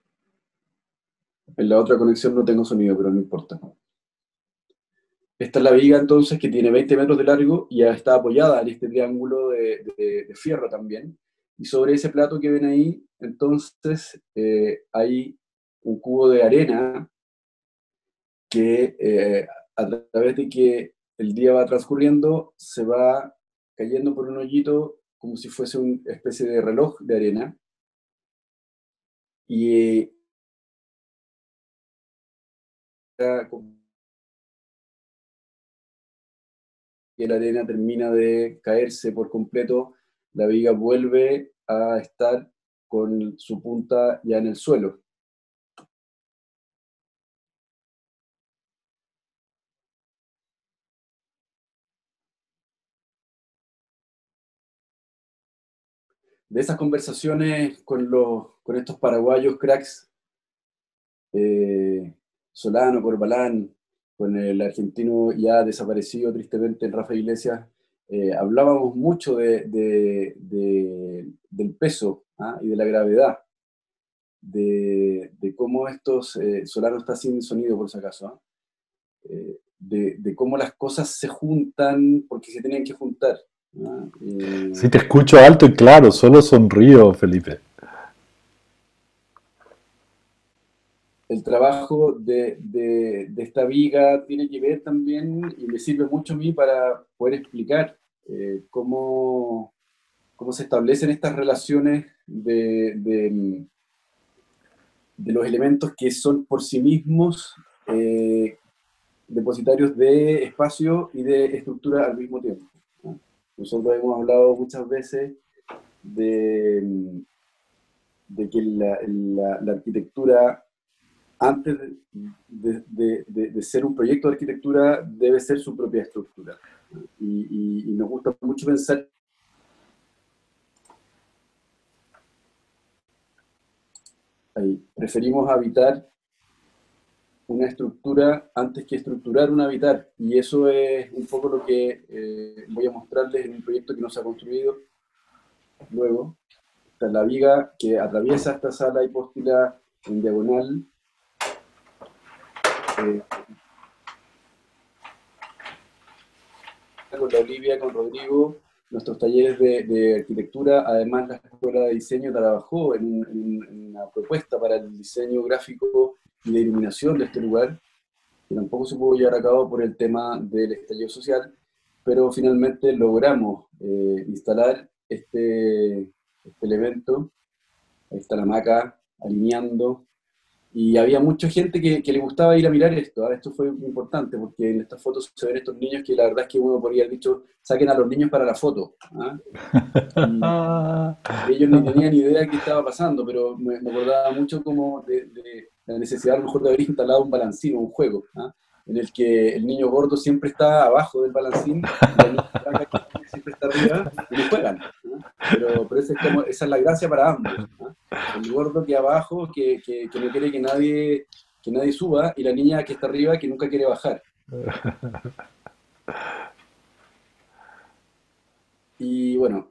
En la otra conexión no tengo sonido, pero no importa. Esta es la viga entonces que tiene 20 metros de largo y ya está apoyada en este triángulo de fierro también. Y sobre ese plato que ven ahí, entonces hay un cubo de arena que a través de que el día va transcurriendo se va cayendo por un hoyito como si fuese una especie de reloj de arena. Y que la arena termina de caerse por completo, la viga vuelve a estar con su punta ya en el suelo. De esas conversaciones con estos paraguayos cracks, Solano, Corbalán, con el argentino ya desaparecido tristemente, Rafa Iglesias, hablábamos mucho del peso, ¿ah? Y de la gravedad, de cómo Solano está sin sonido por si acaso, ¿ah? De cómo las cosas se juntan porque se tienen que juntar, ¿ah? Sí, te escucho alto y claro, solo sonrío, Felipe. El trabajo de esta viga tiene que ver también, y me sirve mucho a mí para poder explicar cómo se establecen estas relaciones de los elementos que son por sí mismos depositarios de espacio y de estructura al mismo tiempo, ¿no? Nosotros hemos hablado muchas veces de que la arquitectura, antes de ser un proyecto de arquitectura, debe ser su propia estructura. Y nos gusta mucho pensar ahí. Preferimos habitar una estructura antes que estructurar un habitar. Y eso es un poco lo que voy a mostrarles en un proyecto que nos ha construido luego. Esta es la viga que atraviesa esta sala hipóstila en diagonal. Con la Olivia, con Rodrigo, nuestros talleres de arquitectura. Además, la Escuela de Diseño trabajó en una propuesta para el diseño gráfico y de iluminación de este lugar, que tampoco se pudo llevar a cabo por el tema del estallido social, pero finalmente logramos instalar este elemento. Ahí está la hamaca alineando. Y había mucha gente que le gustaba ir a mirar esto, ¿eh? Esto fue muy importante, porque en estas fotos se ven estos niños que la verdad es que uno podría haber dicho, saquen a los niños para la foto, ¿eh? Y ellos ni tenían idea de qué estaba pasando, pero me acordaba mucho como de la necesidad a lo mejor de haber instalado un balancín o un juego, ¿eh? En el que el niño gordo siempre está abajo del balancín y la niña flaca siempre está arriba y no juegan, ¿eh? Pero esa es la gracia para ambos, ¿ah? El gordo que abajo, que no quiere que nadie suba, y la niña que está arriba, que nunca quiere bajar. Y bueno,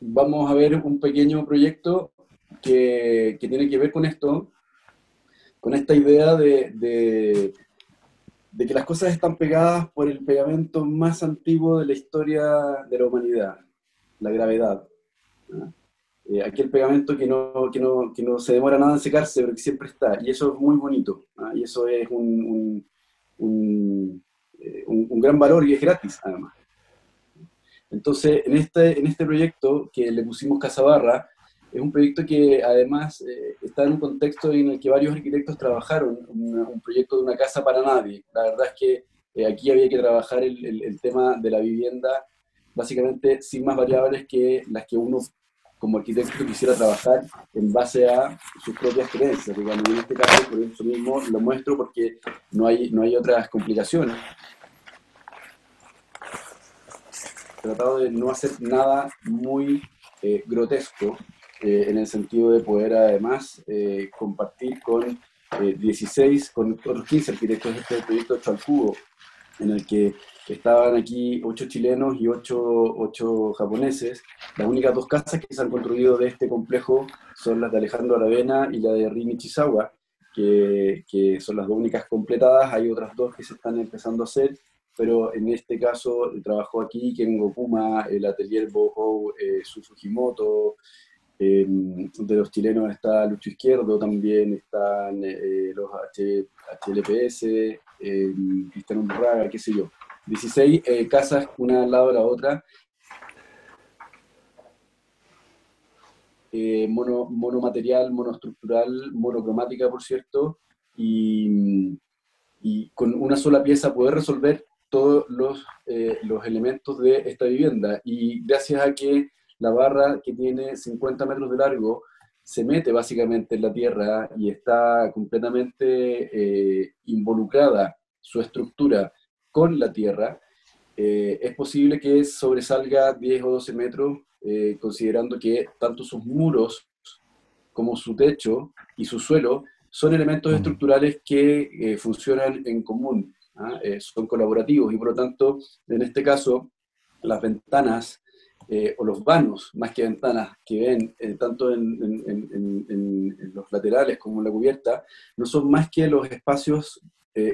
vamos a ver un pequeño proyecto que tiene que ver con esto, con esta idea de que las cosas están pegadas por el pegamento más antiguo de la historia de la humanidad, la gravedad, ¿no? Aquel pegamento que no se demora nada en secarse, pero que siempre está, y eso es muy bonito, ¿ah? Y eso es un gran valor y es gratis, además. Entonces, en este proyecto que le pusimos Casa Barra, es un proyecto que además está en un contexto en el que varios arquitectos trabajaron, un proyecto de una casa para nadie. La verdad es que aquí había que trabajar el tema de la vivienda, básicamente sin más variables que las que uno como arquitecto quisiera trabajar en base a sus propias creencias. Digamos, en este caso, por eso mismo lo muestro porque no hay otras complicaciones. Tratado de no hacer nada muy grotesco, en el sentido de poder además compartir con 16, con otros 15 arquitectos de este proyecto 8 al cubo, en el que estaban aquí 8 chilenos y 8 japoneses. Las únicas dos casas que se han construido de este complejo son las de Alejandro Aravena y la de Rin Ichizawa, que son las dos únicas completadas. Hay otras dos que se están empezando a hacer, pero en este caso trabajó aquí Ken Gokuma, el atelier Bohou, Su Fujimoto. De los chilenos está Lucho Izquierdo, también están los HLPS, Cristiano Urraga, qué sé yo. 16 casas, una al lado de la otra, monomaterial, monoestructural, monocromática, por cierto, y con una sola pieza poder resolver todos los elementos de esta vivienda. Y gracias a que la barra, que tiene 50 metros de largo, se mete básicamente en la tierra y está completamente involucrada su estructura con la tierra, es posible que sobresalga 10 o 12 metros, considerando que tanto sus muros como su techo y su suelo son elementos Mm. estructurales que funcionan en común, ¿ah? Son colaborativos, y por lo tanto, en este caso, las ventanas o los vanos, más que ventanas, que ven tanto en los laterales como en la cubierta, no son más que los espacios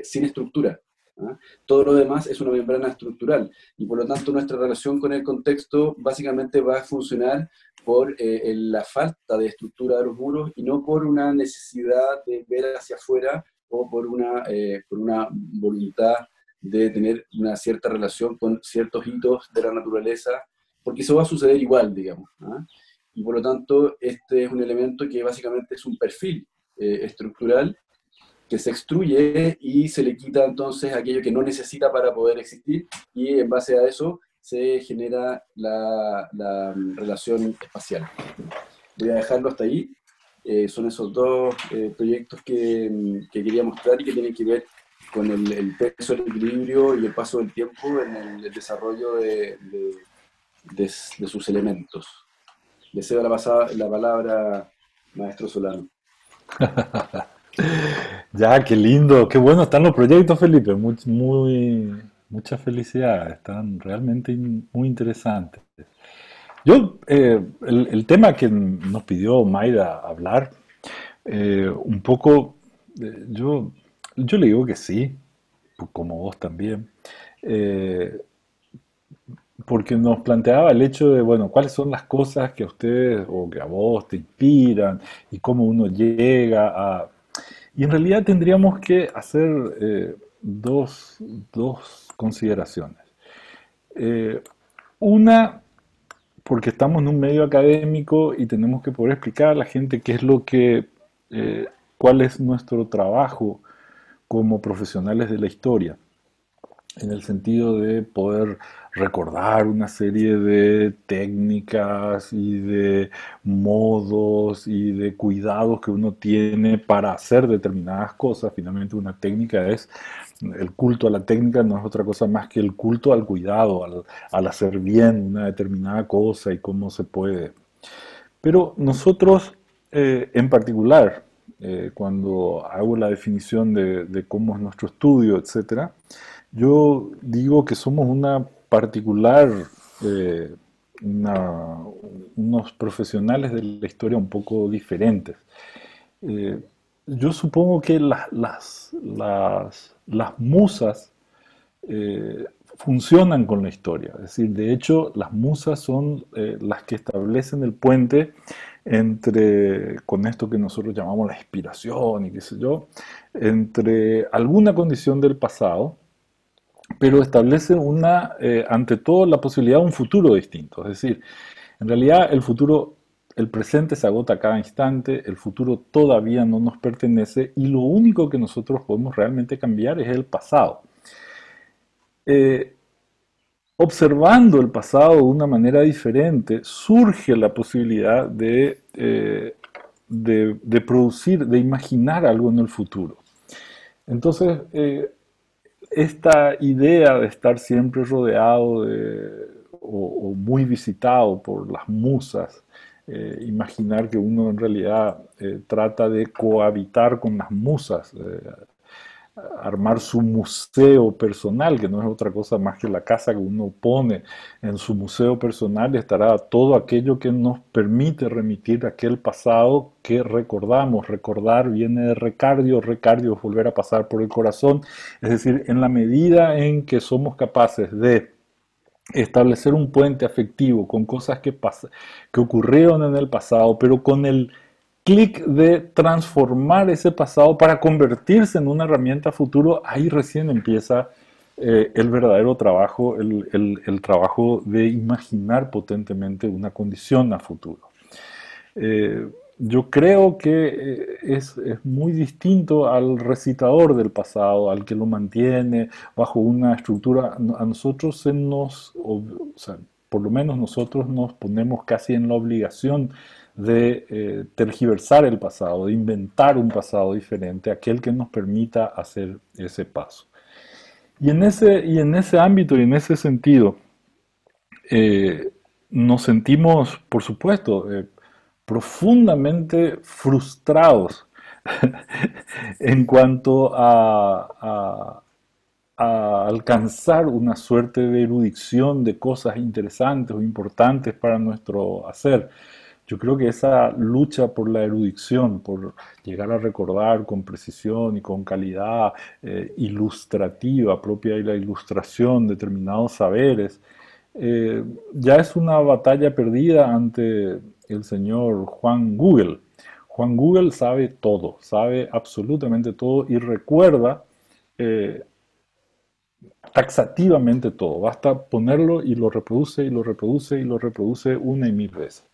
sin estructura, ¿ah? Todo lo demás es una membrana estructural, y por lo tanto nuestra relación con el contexto básicamente va a funcionar por la falta de estructura de los muros, y no por una necesidad de ver hacia afuera o por una voluntad de tener una cierta relación con ciertos hitos de la naturaleza, porque eso va a suceder igual, digamos, ¿ah? Y por lo tanto, este es un elemento que básicamente es un perfil estructural que se extruye y se le quita entonces aquello que no necesita para poder existir, y en base a eso se genera la relación espacial. Voy a dejarlo hasta ahí. Son esos dos proyectos que quería mostrar y que tienen que ver con el peso, el equilibrio y el paso del tiempo en el desarrollo de sus elementos. Le cedo la palabra, maestro Solano. Ya, qué lindo, qué bueno están los proyectos, Felipe. Mucha felicidad, están realmente muy interesantes. Yo, el tema que nos pidió Mayra hablar, un poco, yo le digo que sí, como vos también, eh, porque nos planteaba el hecho de, bueno, cuáles son las cosas que a ustedes o que a vos te inspiran y cómo uno llega a... Y en realidad tendríamos que hacer dos consideraciones. Eh, una, porque estamos en un medio académico y tenemos que poder explicar a la gente qué es lo que, cuál es nuestro trabajo como profesionales de la historia, en el sentido de poder recordar una serie de técnicas y de modos y de cuidados que uno tiene para hacer determinadas cosas. Finalmente una técnica es, el culto a la técnica no es otra cosa más que el culto al cuidado, al hacer bien una determinada cosa y cómo se puede. Pero nosotros, en particular, cuando hago la definición de cómo es nuestro estudio, etcétera, yo digo que somos una particular, eh, una- unos profesionales de la historia un poco diferentes. Eh, yo supongo que las musas funcionan con la historia. Es decir, de hecho, las musas son las que establecen el puente entre, con esto que nosotros llamamos la inspiración y qué sé yo, entre alguna condición del pasado, pero establece una, ante todo, la posibilidad de un futuro distinto. Es decir, en realidad el futuro, el presente se agota a cada instante, el futuro todavía no nos pertenece y lo único que nosotros podemos realmente cambiar es el pasado. Eh, Observando el pasado de una manera diferente, surge la posibilidad de producir, de imaginar algo en el futuro. Entonces, esta idea de estar siempre rodeado o muy visitado por las musas, imaginar que uno en realidad trata de cohabitar con las musas, armar su museo personal, que no es otra cosa más que la casa que uno pone en su museo personal, estará todo aquello que nos permite remitir a aquel pasado que recordamos. Recordar viene de recardio, recardio es volver a pasar por el corazón, es decir, en la medida en que somos capaces de establecer un puente afectivo con cosas que ocurrieron en el pasado, pero con el clic de transformar ese pasado para convertirse en una herramienta futuro, ahí recién empieza el verdadero trabajo, el trabajo de imaginar potentemente una condición a futuro. Eh, yo creo que es muy distinto al recitador del pasado, al que lo mantiene bajo una estructura. A nosotros se nos, o sea, por lo menos nosotros nos ponemos casi en la obligación de tergiversar el pasado, de inventar un pasado diferente, aquel que nos permita hacer ese paso. Y en ese ámbito y en ese sentido, eh, nos sentimos, por supuesto, profundamente frustrados en cuanto a alcanzar una suerte de erudición de cosas interesantes o importantes para nuestro hacer. Yo creo que esa lucha por la erudición, por llegar a recordar con precisión y con calidad ilustrativa propia de la ilustración determinados saberes, ya es una batalla perdida ante el señor Juan Google. Juan Google sabe todo, sabe absolutamente todo y recuerda eh, taxativamente todo. Basta ponerlo y lo reproduce y lo reproduce y lo reproduce una y mil veces.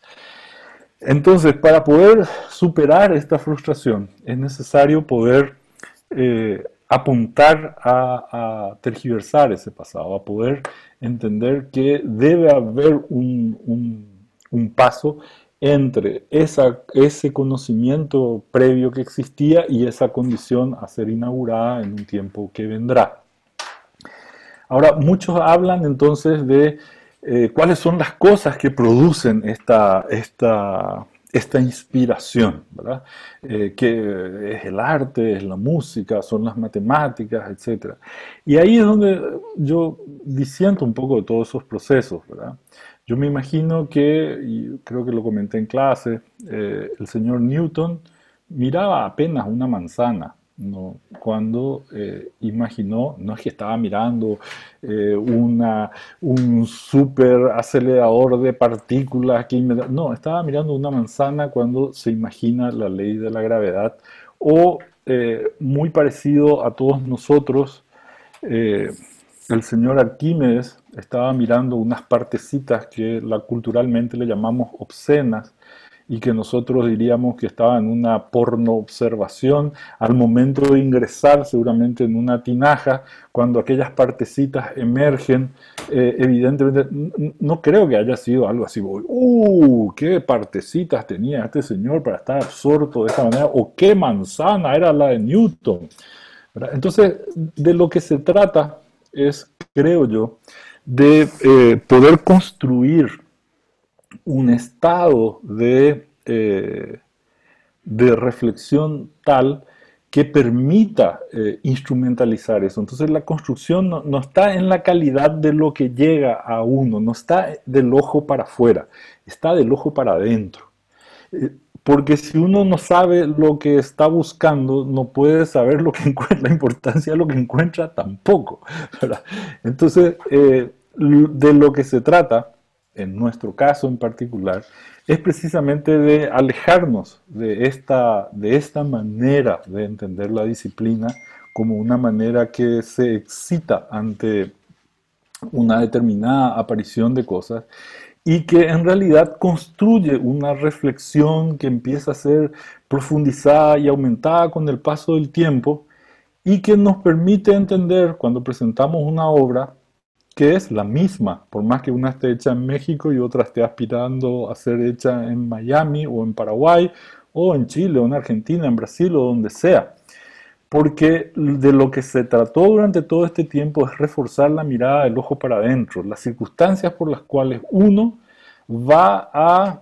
Entonces, para poder superar esta frustración, es necesario poder apuntar a tergiversar ese pasado, a poder entender que debe haber un paso entre ese conocimiento previo que existía y esa condición a ser inaugurada en un tiempo que vendrá. Ahora, muchos hablan entonces de cuáles son las cosas que producen esta inspiración, ¿verdad? Que es el arte, es la música, son las matemáticas, etcétera. Y ahí es donde yo disiento un poco de todos esos procesos, ¿verdad? Yo me imagino que, y creo que lo comenté en clase, el señor Newton miraba apenas una manzana, ¿no? Cuando imaginó, no es que estaba mirando un super acelerador de partículas no, estaba mirando una manzana cuando se imagina la ley de la gravedad o muy parecido a todos nosotros, eh, el señor Arquímedes estaba mirando unas partecitas que culturalmente le llamamos obscenas y que nosotros diríamos que estaba en una porno observación, al momento de ingresar seguramente en una tinaja, cuando aquellas partecitas emergen, evidentemente no creo que haya sido algo así, qué partecitas tenía este señor para estar absorto de esta manera, o qué manzana era la de Newton, ¿verdad? Entonces, de lo que se trata es, creo yo, de poder construir un estado de reflexión tal que permita instrumentalizar eso. Entonces la construcción no está en la calidad de lo que llega a uno, no está del ojo para afuera, está del ojo para adentro. Porque si uno no sabe lo que está buscando, no puede saber lo que encuentra, la importancia de lo que encuentra tampoco, ¿verdad? Entonces, de lo que se trata, en nuestro caso en particular, es precisamente de alejarnos de esta manera de entender la disciplina como una manera que se excita ante una determinada aparición de cosas y que en realidad construye una reflexión que empieza a ser profundizada y aumentada con el paso del tiempo y que nos permite entender cuando presentamos una obra que es la misma, por más que una esté hecha en México y otra esté aspirando a ser hecha en Miami o en Paraguay o en Chile o en Argentina, en Brasil o donde sea. Porque de lo que se trató durante todo este tiempo es reforzar la mirada del ojo para adentro, las circunstancias por las cuales uno va a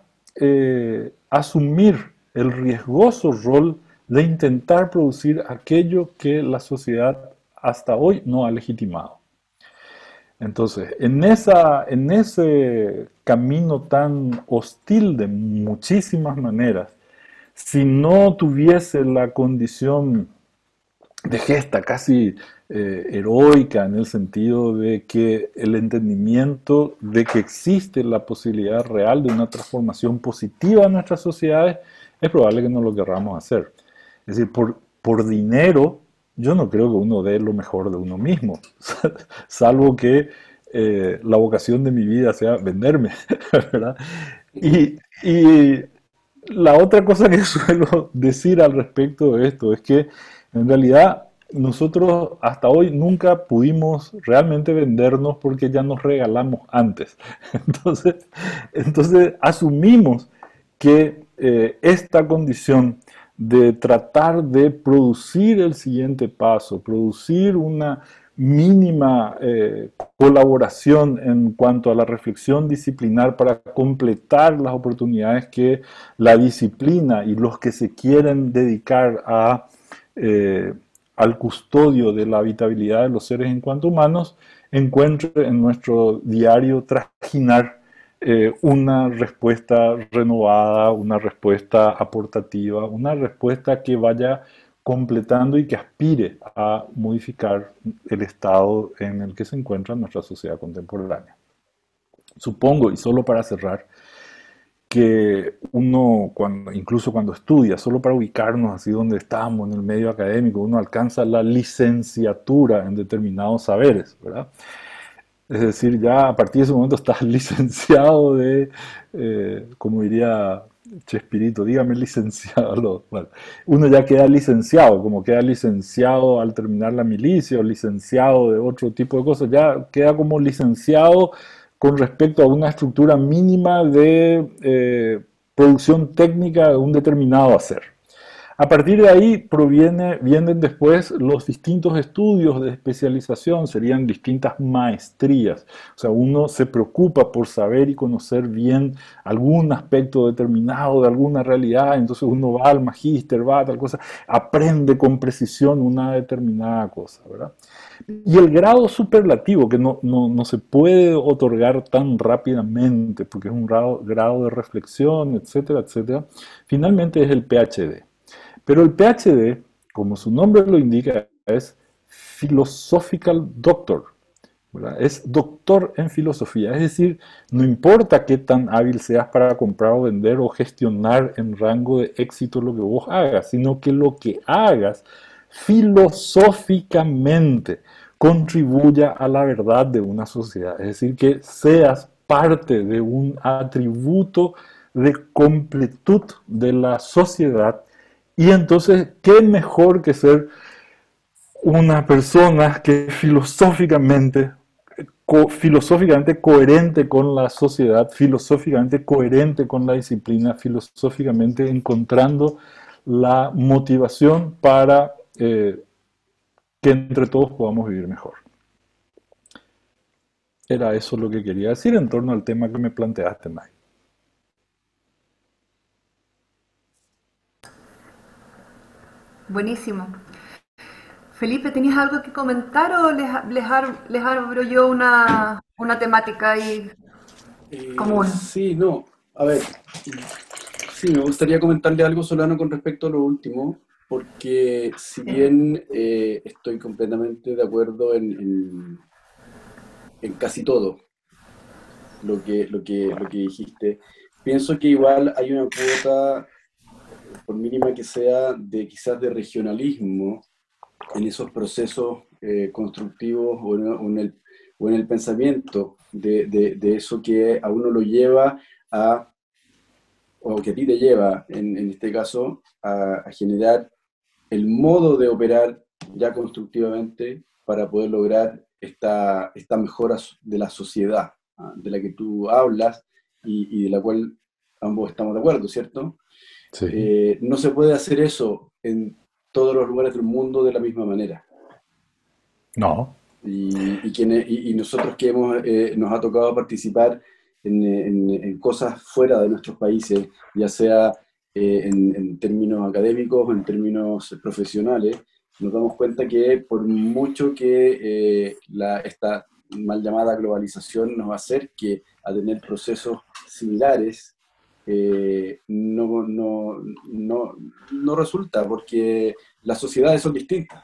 asumir el riesgoso rol de intentar producir aquello que la sociedad hasta hoy no ha legitimado. Entonces, en ese camino tan hostil de muchísimas maneras, si no tuviese la condición de gesta casi heroica en el sentido de que el entendimiento de que existe la posibilidad real de una transformación positiva en nuestras sociedades, es probable que no lo querramos hacer. Es decir, por dinero, yo no creo que uno dé lo mejor de uno mismo, salvo que la vocación de mi vida sea venderme, ¿verdad? Y la otra cosa que suelo decir al respecto de esto es que en realidad nosotros hasta hoy nunca pudimos realmente vendernos porque ya nos regalamos antes. Entonces asumimos que esta condición de tratar de producir el siguiente paso, producir una mínima colaboración en cuanto a la reflexión disciplinar para completar las oportunidades que la disciplina y los que se quieren dedicar al custodio de la habitabilidad de los seres en cuanto humanos, encuentre en nuestro diario trajinar una respuesta renovada, una respuesta aportativa, una respuesta que vaya completando y que aspire a modificar el estado en el que se encuentra nuestra sociedad contemporánea. Supongo, y solo para cerrar, que uno, incluso cuando estudia, solo para ubicarnos así donde estamos, en el medio académico, uno alcanza la licenciatura en determinados saberes, ¿verdad? Es decir, ya a partir de ese momento estás licenciado como diría Chespirito, dígame licenciado. Bueno, uno ya queda licenciado, como queda licenciado al terminar la milicia o licenciado de otro tipo de cosas, ya queda como licenciado con respecto a una estructura mínima de producción técnica de un determinado hacer. A partir de ahí vienen después los distintos estudios de especialización, serían distintas maestrías. O sea, uno se preocupa por saber y conocer bien algún aspecto determinado de alguna realidad, entonces uno va al magíster, va a tal cosa, aprende con precisión una determinada cosa, ¿verdad? Y el grado superlativo, que no se puede otorgar tan rápidamente, porque es un grado de reflexión, etcétera, etcétera, finalmente es el PhD. Pero el PhD, como su nombre lo indica, es Philosophical Doctor, ¿verdad? Es doctor en filosofía, es decir, no importa qué tan hábil seas para comprar o vender o gestionar en rango de éxito lo que vos hagas, sino que lo que hagas filosóficamente contribuya a la verdad de una sociedad, es decir, que seas parte de un atributo de completud de la sociedad. Y entonces, ¿qué mejor que ser una persona que filosóficamente coherente con la sociedad, filosóficamente coherente con la disciplina, filosóficamente encontrando la motivación para que entre todos podamos vivir mejor? Era eso lo que quería decir en torno al tema que me planteaste, May. Buenísimo. Felipe, ¿tenías algo que comentar o les abro yo una temática ahí común? Sí, no. A ver, sí, me gustaría comentarle algo, Solano, con respecto a lo último, porque si bien estoy completamente de acuerdo en casi todo lo que dijiste, pienso que igual hay una cuota, por mínima que sea, de quizás de regionalismo en esos procesos constructivos o en el pensamiento de eso que a uno lo lleva a, o que a ti te lleva, en este caso, a generar el modo de operar ya constructivamente para poder lograr esta mejora de la sociedad, de la que tú hablas y de la cual ambos estamos de acuerdo, ¿cierto? Sí. No se puede hacer eso en todos los lugares del mundo de la misma manera. No. Y nosotros que nos ha tocado participar en cosas fuera de nuestros países, ya sea en términos académicos o en términos profesionales, nos damos cuenta que por mucho que esta mal llamada globalización nos acerque a tener procesos similares, no resulta, porque las sociedades son distintas.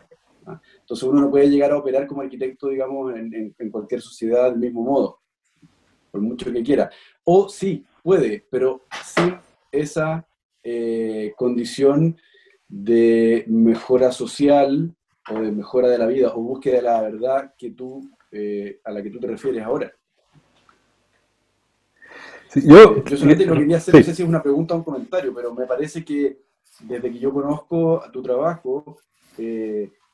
Entonces uno no puede llegar a operar como arquitecto, digamos, en cualquier sociedad del mismo modo, por mucho que quiera. O sí, puede, pero sin esa condición de mejora social o de mejora de la vida o búsqueda de la verdad a la que tú te refieres ahora. Sí, Yo solamente lo quería hacer, sí. no sé si es una pregunta o un comentario, pero me parece que desde que yo conozco tu trabajo,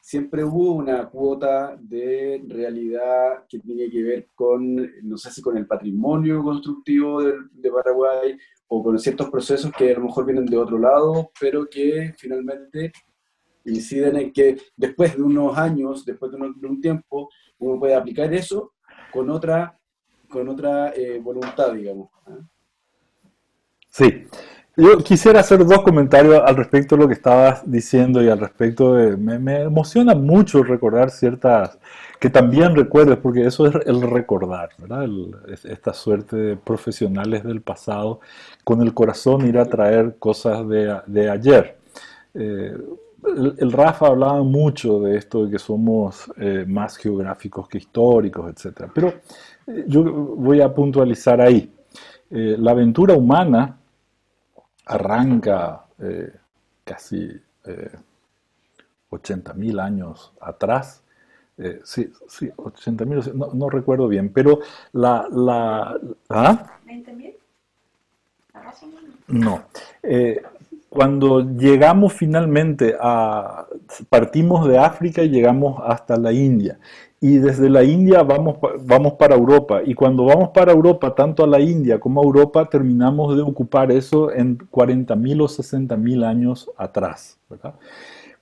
siempre hubo una cuota de realidad que tiene que ver con, no sé si con el patrimonio constructivo de Paraguay o con ciertos procesos que a lo mejor vienen de otro lado, pero que finalmente inciden en que después de unos años, después de un tiempo, uno puede aplicar eso con otra voluntad, digamos. Sí. Yo quisiera hacer dos comentarios al respecto de lo que estabas diciendo y al respecto de... Me emociona mucho recordar ciertas... que también recuerdes, porque eso es el recordar, ¿verdad? Esta suerte de profesionales del pasado, con el corazón ir a traer cosas de ayer. Eh, el Rafa hablaba mucho de esto de que somos más geográficos que históricos, etc. Pero yo voy a puntualizar ahí. La aventura humana arranca casi 80.000 años atrás. Sí, sí, 80.000, no recuerdo bien, pero ¿ah? ¿20.000? No. Cuando llegamos finalmente partimos de África y llegamos hasta la India. Y desde la India vamos para Europa. Y cuando vamos para Europa, tanto a la India como a Europa, terminamos de ocupar eso en 40.000 o 60.000 años atrás, ¿verdad?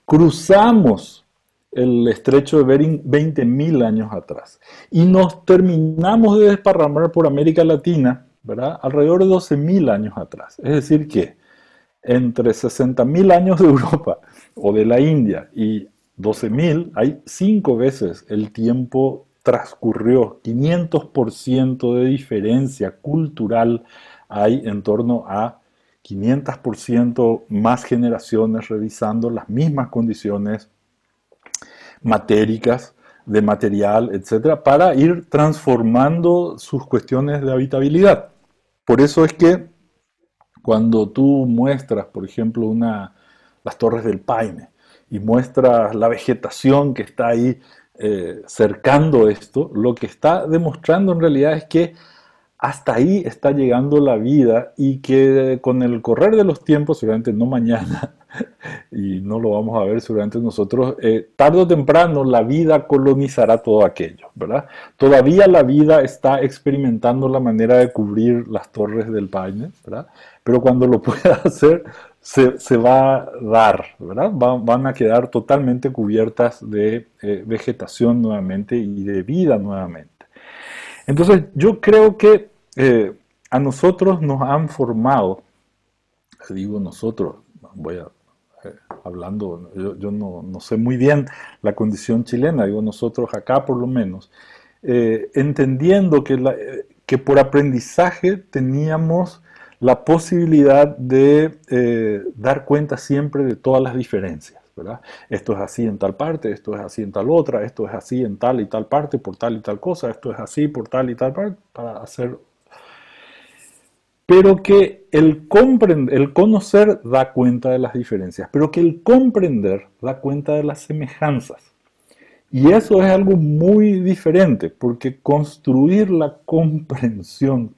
Cruzamos el estrecho de Bering 20.000 años atrás. Y nos terminamos de desparramar por América Latina, ¿verdad? Alrededor de 12.000 años atrás. Es decir que entre 60.000 años de Europa o de la India y 12.000, hay 5 veces el tiempo transcurrió. 500% de diferencia cultural hay en torno a 500% más generaciones revisando las mismas condiciones matéricas, de material, etcétera, para ir transformando sus cuestiones de habitabilidad. Por eso es que cuando tú muestras, por ejemplo, las Torres del Paine y muestras la vegetación que está ahí cercando esto, lo que está demostrando en realidad es que hasta ahí está llegando la vida y que con el correr de los tiempos, seguramente no mañana, y no lo vamos a ver seguramente nosotros, tarde o temprano la vida colonizará todo aquello, ¿verdad? Todavía la vida está experimentando la manera de cubrir las torres del Paine, ¿verdad? Pero cuando lo pueda hacer, se va a dar, ¿verdad? Van a quedar totalmente cubiertas de vegetación nuevamente y de vida nuevamente. Entonces, yo creo que a nosotros nos han formado, digo nosotros, voy a hablando, yo no sé muy bien la condición chilena, digo nosotros acá por lo menos, entendiendo que por aprendizaje teníamos la posibilidad de dar cuenta siempre de todas las diferencias, ¿verdad? Esto es así en tal parte, esto es así en tal otra, esto es así en tal y tal parte, por tal y tal cosa, esto es así por tal y tal parte, para hacer. Pero que el conocer da cuenta de las diferencias, pero que el comprender da cuenta de las semejanzas. Y eso es algo muy diferente, porque construir la comprensión,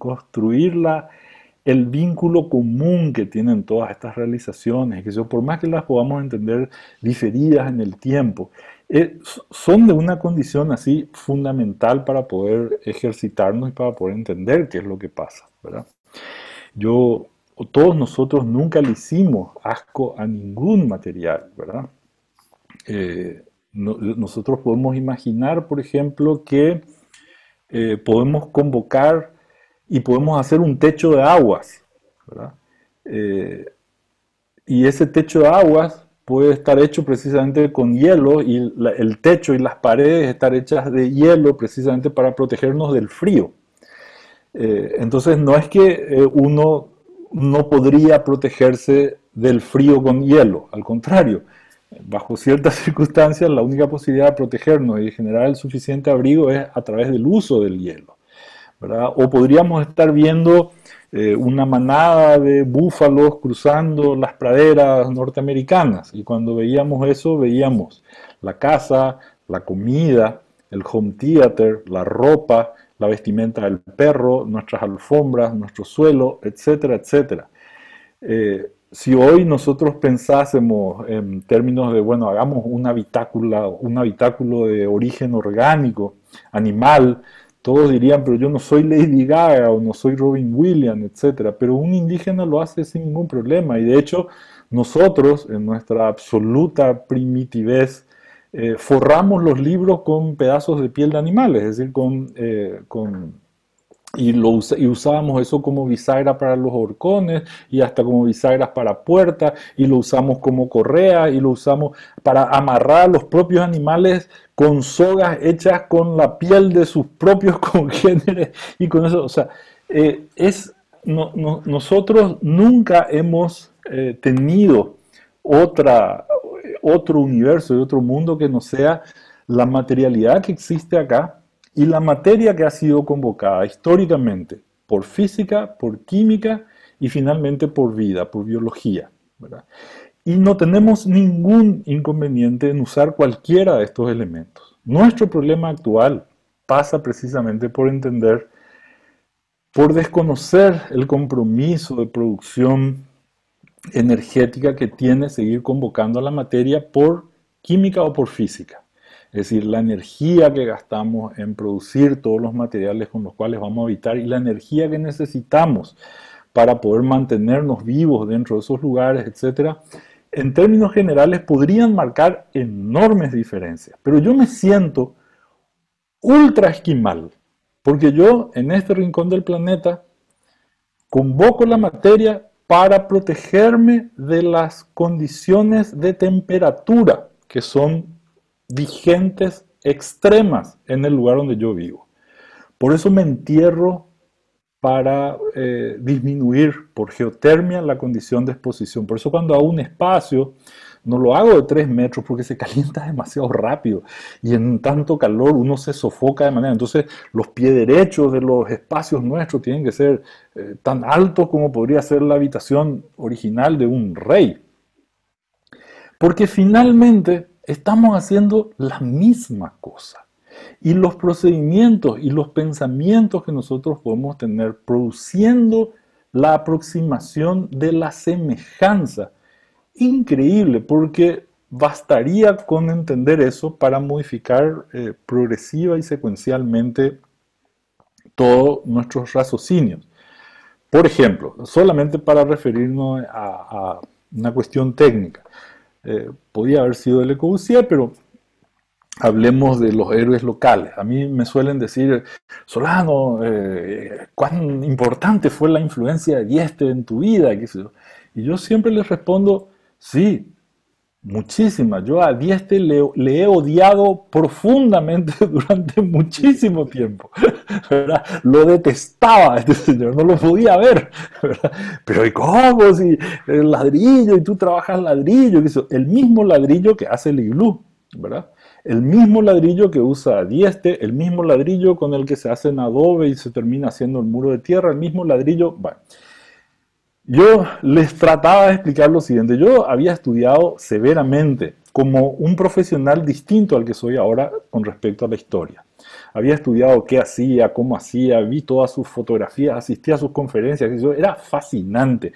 el vínculo común que tienen todas estas realizaciones, que por más que las podamos entender diferidas en el tiempo, son de una condición así fundamental para poder ejercitarnos y para poder entender qué es lo que pasa, ¿verdad? Todos nosotros nunca le hicimos asco a ningún material, ¿verdad? Nosotros podemos imaginar, por ejemplo, que podemos convocar y podemos hacer un techo de aguas, ¿verdad? Y ese techo de aguas puede estar hecho precisamente con hielo y el techo y las paredes estar hechas de hielo precisamente para protegernos del frío. Entonces no es que uno no podría protegerse del frío con hielo, al contrario, bajo ciertas circunstancias la única posibilidad de protegernos y de generar el suficiente abrigo es a través del uso del hielo, ¿verdad? O podríamos estar viendo una manada de búfalos cruzando las praderas norteamericanas y cuando veíamos eso veíamos la casa, la comida, el home theater, la ropa, la vestimenta del perro, nuestras alfombras, nuestro suelo, etcétera, etcétera. Si hoy nosotros pensásemos en términos de, bueno, hagamos un habitáculo de origen orgánico, animal, todos dirían, pero yo no soy Lady Gaga o no soy Robin Williams, etcétera. Pero un indígena lo hace sin ningún problema. Y de hecho, nosotros, en nuestra absoluta primitivez, forramos los libros con pedazos de piel de animales, es decir, y usábamos eso como bisagra para los horcones y hasta como bisagras para puertas y lo usamos como correa y lo usamos para amarrar a los propios animales con sogas hechas con la piel de sus propios congéneres y con eso, o sea, nosotros nunca hemos tenido otro universo y otro mundo que no sea la materialidad que existe acá y la materia que ha sido convocada históricamente por física, por química y finalmente por vida, por biología, ¿verdad? Y no tenemos ningún inconveniente en usar cualquiera de estos elementos. Nuestro problema actual pasa precisamente por desconocer el compromiso de producción energética que tiene seguir convocando a la materia por química o por física. Es decir, la energía que gastamos en producir todos los materiales con los cuales vamos a habitar y la energía que necesitamos para poder mantenernos vivos dentro de esos lugares, etc., en términos generales podrían marcar enormes diferencias. Pero yo me siento ultra esquimal, porque yo en este rincón del planeta convoco la materia para protegerme de las condiciones de temperatura que son vigentes extremas en el lugar donde yo vivo. Por eso me entierro para disminuir por geotermia la condición de exposición. Por eso cuando hago un espacio, no lo hago de 3 metros porque se calienta demasiado rápido y en tanto calor uno se sofoca de manera. Entonces los pies derechos de los espacios nuestros tienen que ser tan altos como podría ser la habitación original de un rey. Porque finalmente estamos haciendo la misma cosa. Y los procedimientos y los pensamientos que nosotros podemos tener produciendo la aproximación de la semejanza. Increíble, porque bastaría con entender eso para modificar progresiva y secuencialmente todos nuestros raciocinios. Por ejemplo, solamente para referirnos a una cuestión técnica, podía haber sido Le Corbusier, pero hablemos de los héroes locales. A mí me suelen decir, Solano, cuán importante fue la influencia de Dieste en tu vida. Y yo siempre les respondo, sí, muchísimas. Yo a Dieste le he odiado profundamente durante muchísimo tiempo, ¿verdad? Lo detestaba a este señor, no lo podía ver, ¿verdad? Pero ¿y cómo? Si el ladrillo y tú trabajas ladrillo, el mismo ladrillo que hace el iglú, ¿verdad? El mismo ladrillo que usa Dieste, el mismo ladrillo con el que se hace en adobe y se termina haciendo el muro de tierra, el mismo ladrillo. Bueno, yo les trataba de explicar lo siguiente. Yo había estudiado severamente como un profesional distinto al que soy ahora con respecto a la historia. Había estudiado qué hacía, cómo hacía, vi todas sus fotografías, asistí a sus conferencias. Era fascinante.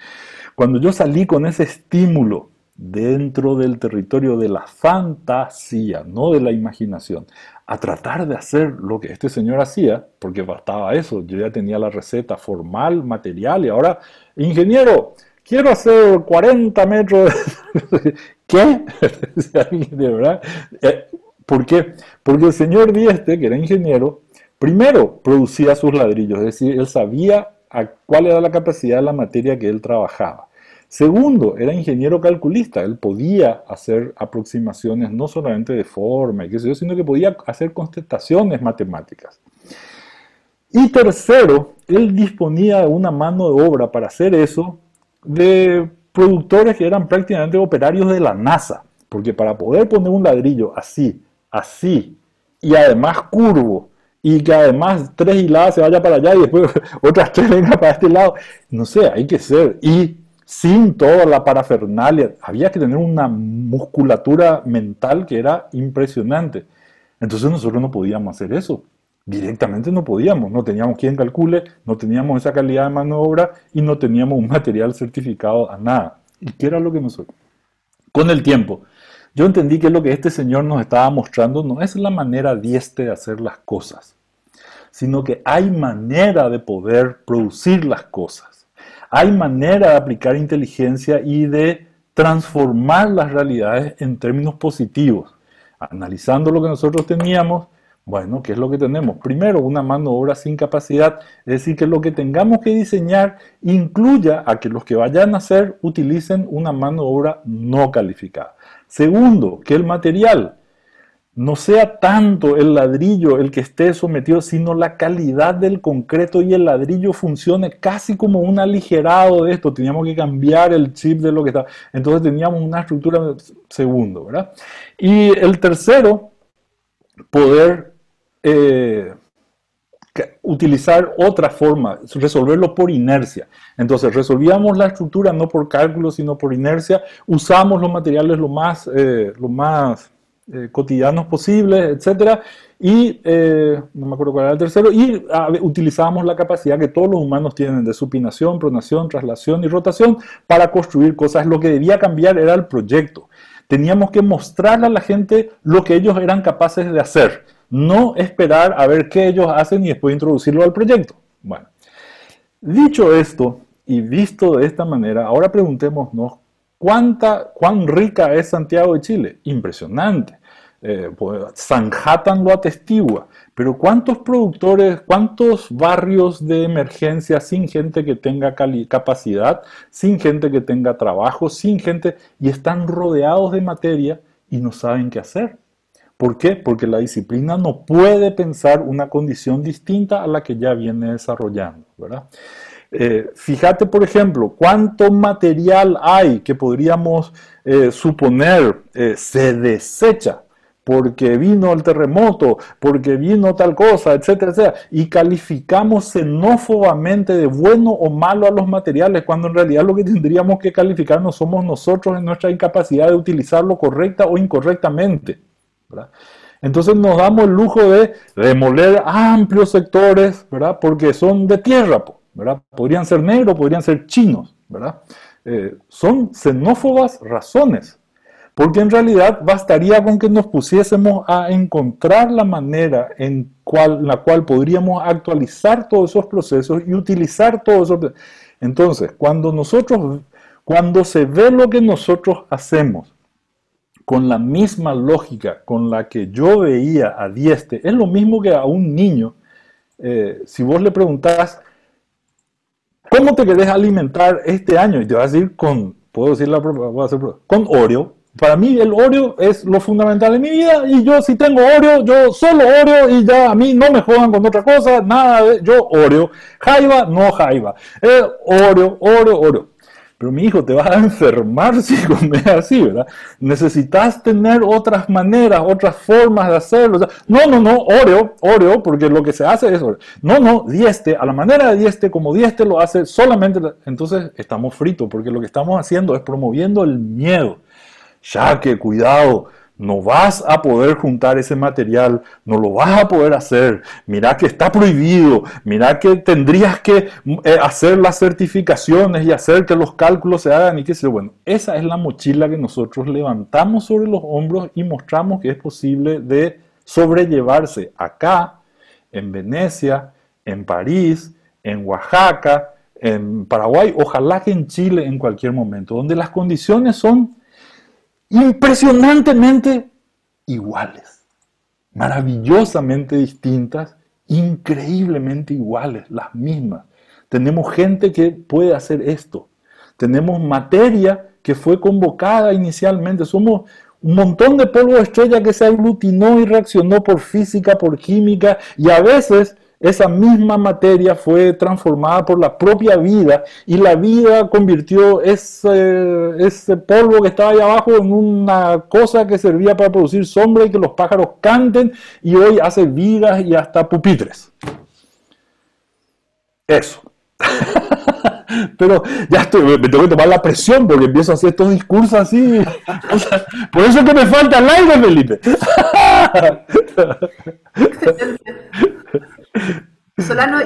Cuando yo salí con ese estímulo dentro del territorio de la fantasía, no de la imaginación, a tratar de hacer lo que este señor hacía, porque bastaba eso, yo ya tenía la receta formal, material, y ahora, ingeniero, quiero hacer 40 metros. ¿Qué? ¿De verdad? ¿Por qué? Porque el señor Dieste, que era ingeniero, primero producía sus ladrillos, es decir, él sabía cuál era la capacidad de la materia que él trabajaba. Segundo, era ingeniero calculista, él podía hacer aproximaciones no solamente de forma, sino que podía hacer constataciones matemáticas. Y tercero, él disponía de una mano de obra para hacer eso de productores que eran prácticamente operarios de la NASA, porque para poder poner un ladrillo así, y además curvo, y que además 3 hiladas se vaya para allá y después otras 3 vengan para este lado, no sé, hay que ser, y sin toda la parafernalia, había que tener una musculatura mental que era impresionante. Entonces nosotros no podíamos hacer eso. Directamente no podíamos. No teníamos quien calcule, no teníamos esa calidad de mano de obra y no teníamos un material certificado a nada. ¿Y qué era lo que nosotros? Con el tiempo, yo entendí que lo que este señor nos estaba mostrando no es la manera diestra de hacer las cosas, sino que hay manera de poder producir las cosas. Hay manera de aplicar inteligencia y de transformar las realidades en términos positivos. Analizando lo que nosotros teníamos, bueno, ¿qué es lo que tenemos? Primero, una mano de obra sin capacidad, es decir, que lo que tengamos que diseñar incluya a que los que vayan a hacer utilicen una mano de obra no calificada. Segundo, que el material no sea tanto el ladrillo el que esté sometido, sino la calidad del concreto y el ladrillo funcione casi como un aligerado de esto. Teníamos que cambiar el chip de lo que estaba. Entonces teníamos una estructura, segundo, ¿verdad? Y el tercero, poder utilizar otra forma, resolverlo por inercia. Entonces resolvíamos la estructura no por cálculo, sino por inercia. Usamos los materiales lo más cotidianos posibles, etcétera, y no me acuerdo cuál era el tercero, y utilizábamos la capacidad que todos los humanos tienen de supinación, pronación, traslación y rotación para construir cosas. Lo que debía cambiar era el proyecto. Teníamos que mostrarle a la gente lo que ellos eran capaces de hacer, no esperar a ver qué ellos hacen y después introducirlo al proyecto. Bueno, dicho esto y visto de esta manera, ahora preguntémonos, ¿cuán rica es Santiago de Chile? Impresionante. Sanhattan lo atestigua. Pero ¿cuántos productores, cuántos barrios de emergencia sin gente que tenga capacidad, sin gente que tenga trabajo, sin gente, y están rodeados de materia y no saben qué hacer? ¿Por qué? Porque la disciplina no puede pensar una condición distinta a la que ya viene desarrollando, ¿verdad? Fíjate, por ejemplo, cuánto material hay que podríamos suponer se desecha porque vino el terremoto, porque vino tal cosa, etcétera, etcétera, y calificamos xenófobamente de bueno o malo a los materiales, cuando en realidad lo que tendríamos que calificar no somos nosotros en nuestra incapacidad de utilizarlo correcta o incorrectamente, ¿verdad? Entonces nos damos el lujo de demoler amplios sectores, ¿verdad? Porque son de tierra, ¿verdad? Podrían ser negros, podrían ser chinos, ¿verdad? Son xenófobas razones, porque en realidad bastaría con que nos pusiésemos a encontrar la manera en la cual podríamos actualizar todos esos procesos y utilizar todos esos procesos. Entonces, cuando se ve lo que nosotros hacemos con la misma lógica con la que yo veía a Dieste, es lo mismo que a un niño, si vos le preguntás, ¿cómo te querés alimentar este año? Y te va a decir puedo decir con Oreo. Para mí el Oreo es lo fundamental en mi vida y yo si tengo Oreo, yo solo Oreo y ya a mí no me jodan con otra cosa, nada de yo Oreo. Jaiba, no jaiba. Oreo, Oreo, Oreo. Pero mi hijo, te vas a enfermar si comes así, ¿verdad? Necesitas tener otras maneras, otras formas de hacerlo. O sea, no, Oreo, porque lo que se hace es Oreo. No, Dieste, a la manera de Dieste, como Dieste lo hace, solamente. Entonces estamos fritos, porque lo que estamos haciendo es promoviendo el miedo. Ya que, cuidado, no vas a poder juntar ese material, no lo vas a poder hacer, mira que está prohibido, mira que tendrías que hacer las certificaciones y hacer que los cálculos se hagan y qué sé yo. Bueno, esa es la mochila que nosotros levantamos sobre los hombros y mostramos que es posible de sobrellevarse acá, en Venecia, en París, en Oaxaca, en Paraguay, ojalá que en Chile en cualquier momento, donde las condiciones son impresionantemente iguales, maravillosamente distintas, increíblemente iguales, las mismas. Tenemos gente que puede hacer esto, tenemos materia que fue convocada inicialmente, somos un montón de polvo de estrella que se aglutinó y reaccionó por física, por química, y a veces esa misma materia fue transformada por la propia vida y la vida convirtió ese polvo que estaba ahí abajo en una cosa que servía para producir sombra y que los pájaros canten y hoy hace vigas y hasta pupitres. Eso. Pero ya me tengo que tomar la presión porque empiezo a hacer estos discursos así. O sea, por eso es que me falta el aire, Felipe. Solano,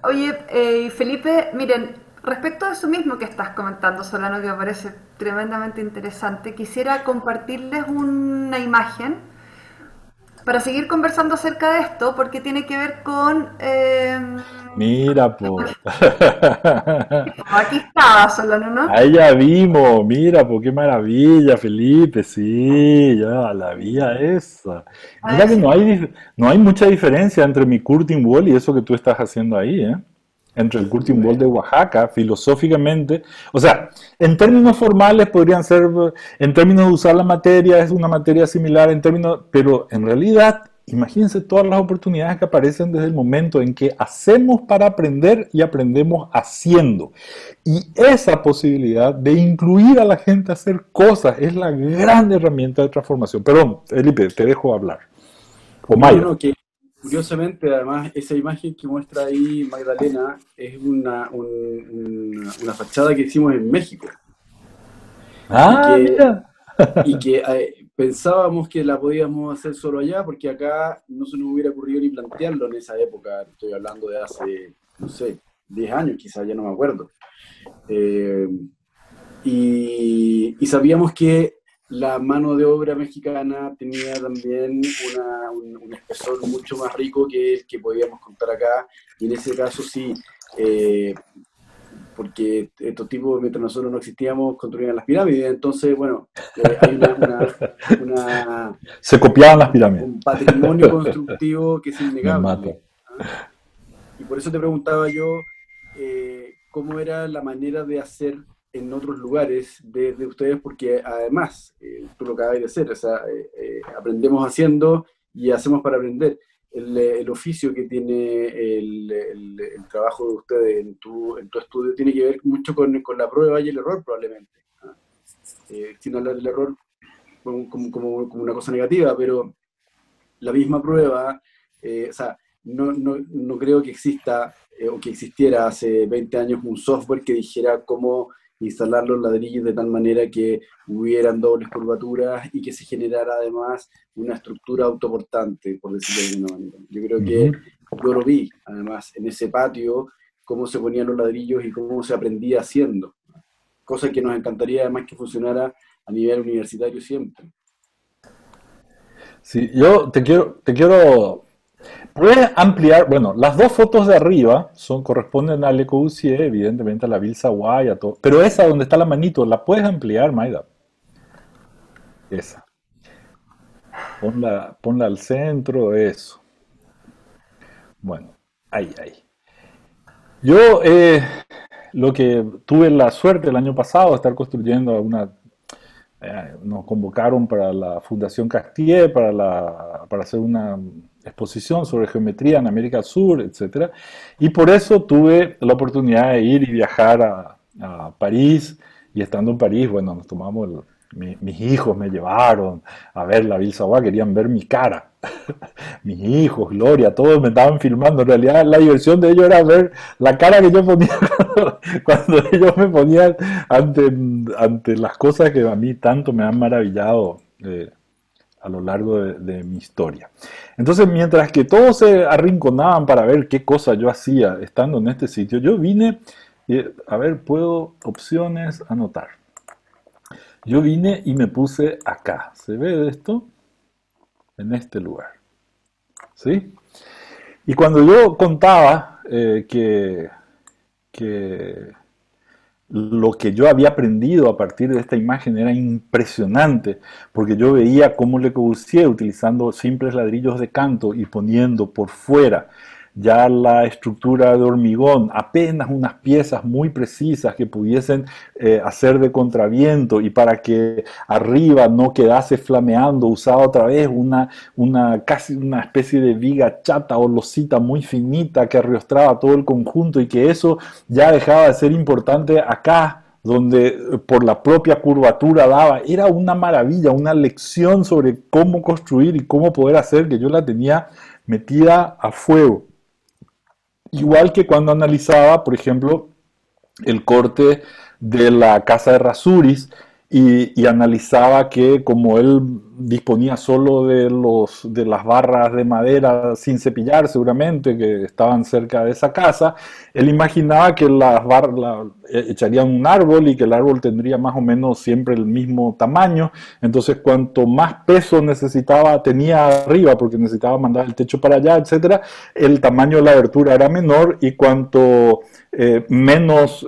oye, Felipe, miren, respecto a eso mismo que estás comentando, Solano, que me parece tremendamente interesante, quisiera compartirles una imagen para seguir conversando acerca de esto, porque tiene que ver con... Mira, po. Aquí estaba, Solano, ¿no? Ahí ya vimos, mira, po, qué maravilla, Felipe, sí, ya la vía esa. Mira que no hay mucha diferencia entre mi Curtin Wall y eso que tú estás haciendo ahí, ¿eh? Entre el Curtin Wall de Oaxaca, filosóficamente, o sea, en términos formales podrían ser, en términos de usar la materia, es una materia similar, pero en realidad, imagínense todas las oportunidades que aparecen desde el momento en que hacemos para aprender y aprendemos haciendo. Y esa posibilidad de incluir a la gente a hacer cosas es la gran herramienta de transformación. Perdón, Felipe, te dejo hablar. O Mayo. Curiosamente, además, esa imagen que muestra ahí Magdalena es una fachada que hicimos en México. Mira. Y que pensábamos que la podíamos hacer solo allá, porque acá no se nos hubiera ocurrido ni plantearlo en esa época. Estoy hablando de hace, no sé, 10 años, quizás, ya no me acuerdo. Y sabíamos que la mano de obra mexicana tenía también un espesor mucho más rico que el que podíamos contar acá, y en ese caso sí, porque estos tipos, mientras nosotros no existíamos, construían las pirámides. Entonces, bueno, hay se copiaban las pirámides. Un patrimonio constructivo que es innegable. Y por eso te preguntaba yo cómo era la manera de hacer en otros lugares de ustedes, porque además, tú lo acabas de hacer, o sea, aprendemos haciendo y hacemos para aprender. El oficio que tiene el trabajo de ustedes en tu estudio tiene que ver mucho con la prueba y el error, probablemente. Sin hablar del error como una cosa negativa, pero la misma prueba, o sea, no creo que exista o que existiera hace 20 años un software que dijera cómo instalar los ladrillos de tal manera que hubieran dobles curvaturas y que se generara además una estructura autoportante, por decirlo de alguna manera. Yo creo que Ujú. yo lo vi, además, en ese patio, cómo se ponían los ladrillos y cómo se aprendía haciendo, cosa que nos encantaría además que funcionara a nivel universitario siempre. Sí, yo puedes ampliar, bueno, las dos fotos de arriba corresponden a Le Corbusier, evidentemente a la Ville Savoye, a todo, pero esa donde está la manito, ¿la puedes ampliar, Maida? Esa. Ponla al centro, eso. Bueno, ahí. Yo lo que tuve la suerte el año pasado de estar construyendo nos convocaron para la Fundación Castier para hacer una exposición sobre geometría en América del Sur, etcétera. Y por eso tuve la oportunidad de ir y viajar a París. Y estando en París, bueno, nos tomamos mis hijos me llevaron a ver la Ville Savoye, querían ver mi cara. Mis hijos, Gloria, todos me estaban filmando. En realidad, la diversión de ellos era ver la cara que yo ponía cuando ellos me ponían ante las cosas que a mí tanto me han maravillado a lo largo de mi historia. Entonces, mientras que todos se arrinconaban para ver qué cosa yo hacía estando en este sitio, yo vine, a ver, puedo opciones, anotar. Yo vine y me puse acá. ¿Se ve esto? En este lugar. ¿Sí? Y cuando yo contaba que lo que yo había aprendido a partir de esta imagen era impresionante, porque yo veía cómo Le Corbusier, utilizando simples ladrillos de canto y poniendo por fuera ya la estructura de hormigón, apenas unas piezas muy precisas que pudiesen hacer de contraviento y para que arriba no quedase flameando, usaba otra vez casi una especie de viga chata o losita muy finita que arrostraba todo el conjunto y que eso ya dejaba de ser importante acá, donde por la propia curvatura daba, era una maravilla, una lección sobre cómo construir y cómo poder hacer que yo la tenía metida a fuego. Igual que cuando analizaba, por ejemplo, el corte de la casa de Rasuris y analizaba que como él disponía solo de las barras de madera sin cepillar seguramente que estaban cerca de esa casa, él imaginaba que las barras echarían un árbol y que el árbol tendría más o menos siempre el mismo tamaño, entonces cuanto más peso tenía arriba porque necesitaba mandar el techo para allá, etcétera, el tamaño de la abertura era menor y cuanto menos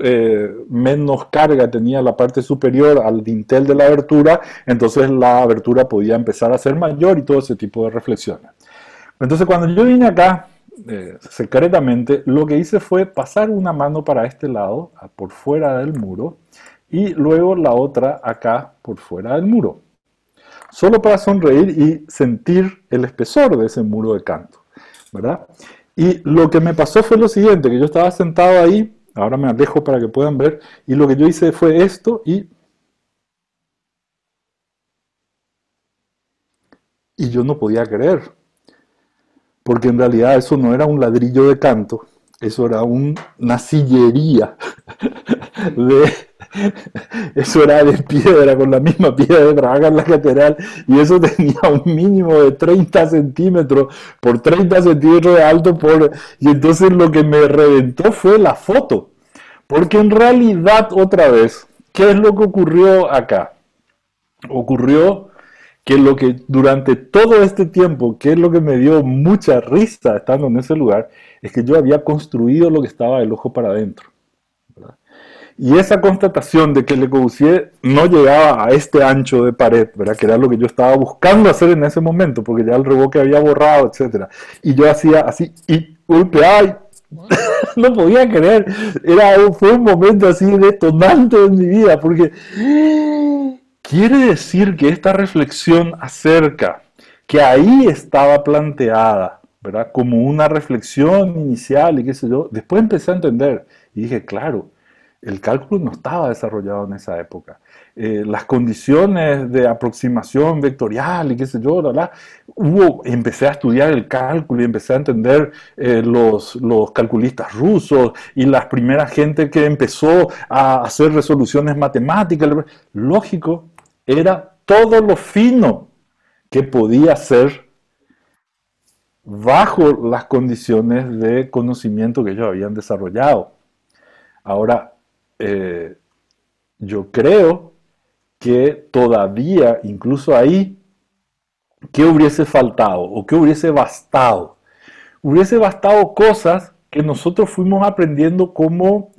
carga tenía la parte superior al dintel de la abertura, entonces la abertura podía empezar a ser mayor y todo ese tipo de reflexiones. Entonces cuando yo vine acá, secretamente, lo que hice fue pasar una mano para este lado, por fuera del muro, y luego la otra acá, por fuera del muro. Solo para sonreír y sentir el espesor de ese muro de canto, ¿verdad? Y lo que me pasó fue lo siguiente, que yo estaba sentado ahí, ahora me alejo para que puedan ver, y lo que yo hice fue y yo no podía creer, porque en realidad eso no era un ladrillo de canto, eso era una sillería de, eso era de piedra, con la misma piedra de trabajar en la lateral, y eso tenía un mínimo de 30 centímetros por 30 centímetros de alto, y entonces lo que me reventó fue la foto, porque en realidad, otra vez, ¿qué es lo que ocurrió acá? Ocurrió que lo que durante todo este tiempo, que es lo que me dio mucha risa estando en ese lugar, es que yo había construido lo que estaba del ojo para adentro. Y esa constatación de que Le Corbusier no llegaba a este ancho de pared, ¿verdad? Que era lo que yo estaba buscando hacer en ese momento, porque ya el reboque había borrado, etc. Y yo hacía así, y golpeaba, no podía creer. Fue un momento así detonante en mi vida, porque quiere decir que esta reflexión acerca, que ahí estaba planteada, ¿verdad? Como una reflexión inicial y qué sé yo, después empecé a entender y dije, claro, el cálculo no estaba desarrollado en esa época. Las condiciones de aproximación vectorial y qué sé yo, empecé a estudiar el cálculo y empecé a entender los calculistas rusos y las primeras gente que empezó a hacer resoluciones matemáticas. Lógico, era todo lo fino que podía hacer bajo las condiciones de conocimiento que ellos habían desarrollado. Ahora, yo creo que todavía, incluso ahí, ¿qué hubiese faltado o qué hubiese bastado? Hubiese bastado cosas que nosotros fuimos aprendiendo como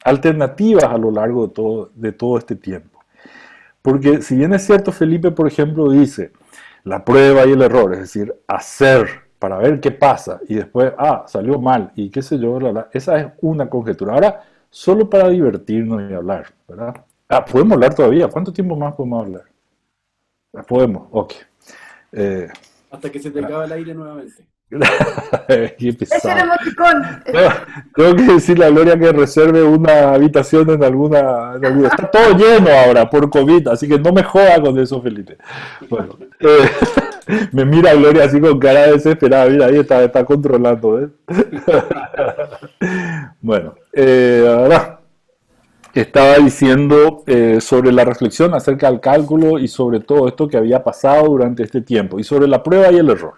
alternativas a lo largo de todo este tiempo. Porque si bien es cierto, Felipe, por ejemplo, dice la prueba y el error, es decir, hacer para ver qué pasa y después, salió mal y qué sé yo, esa es una conjetura. Ahora, solo para divertirnos y hablar, ¿verdad? ¿Podemos hablar todavía? ¿Cuánto tiempo más podemos hablar? Podemos, ok. Hasta que se te acabe el aire nuevamente. Qué pesado. ¡Es el emoticón! Tengo que decirle a Gloria que reserve una habitación en alguna. Está todo lleno ahora por COVID, así que no me joda con eso, Felipe. Bueno, me mira Gloria así con cara desesperada. Mira, ahí está controlando. Bueno, ahora estaba diciendo sobre la reflexión acerca del cálculo y sobre todo esto que había pasado durante este tiempo y sobre la prueba y el error.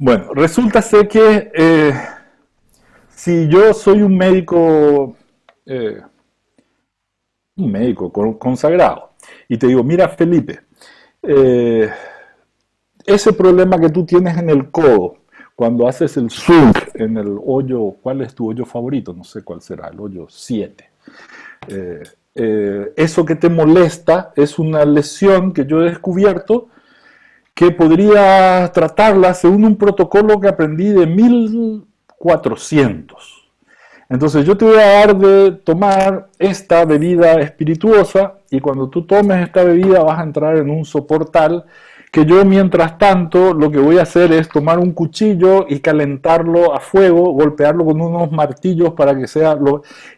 Bueno, resulta ser que si yo soy un médico consagrado y te digo, mira Felipe, ese problema que tú tienes en el codo, cuando haces el zoom en el hoyo, ¿cuál es tu hoyo favorito? No sé cuál será, el hoyo 7. Eso que te molesta es una lesión que yo he descubierto que podría tratarla según un protocolo que aprendí de 1400. Entonces yo te voy a dar de tomar esta bebida espirituosa y cuando tú tomes esta bebida vas a entrar en un sopor tal que yo mientras tanto lo que voy a hacer es tomar un cuchillo y calentarlo a fuego, golpearlo con unos martillos para que sea...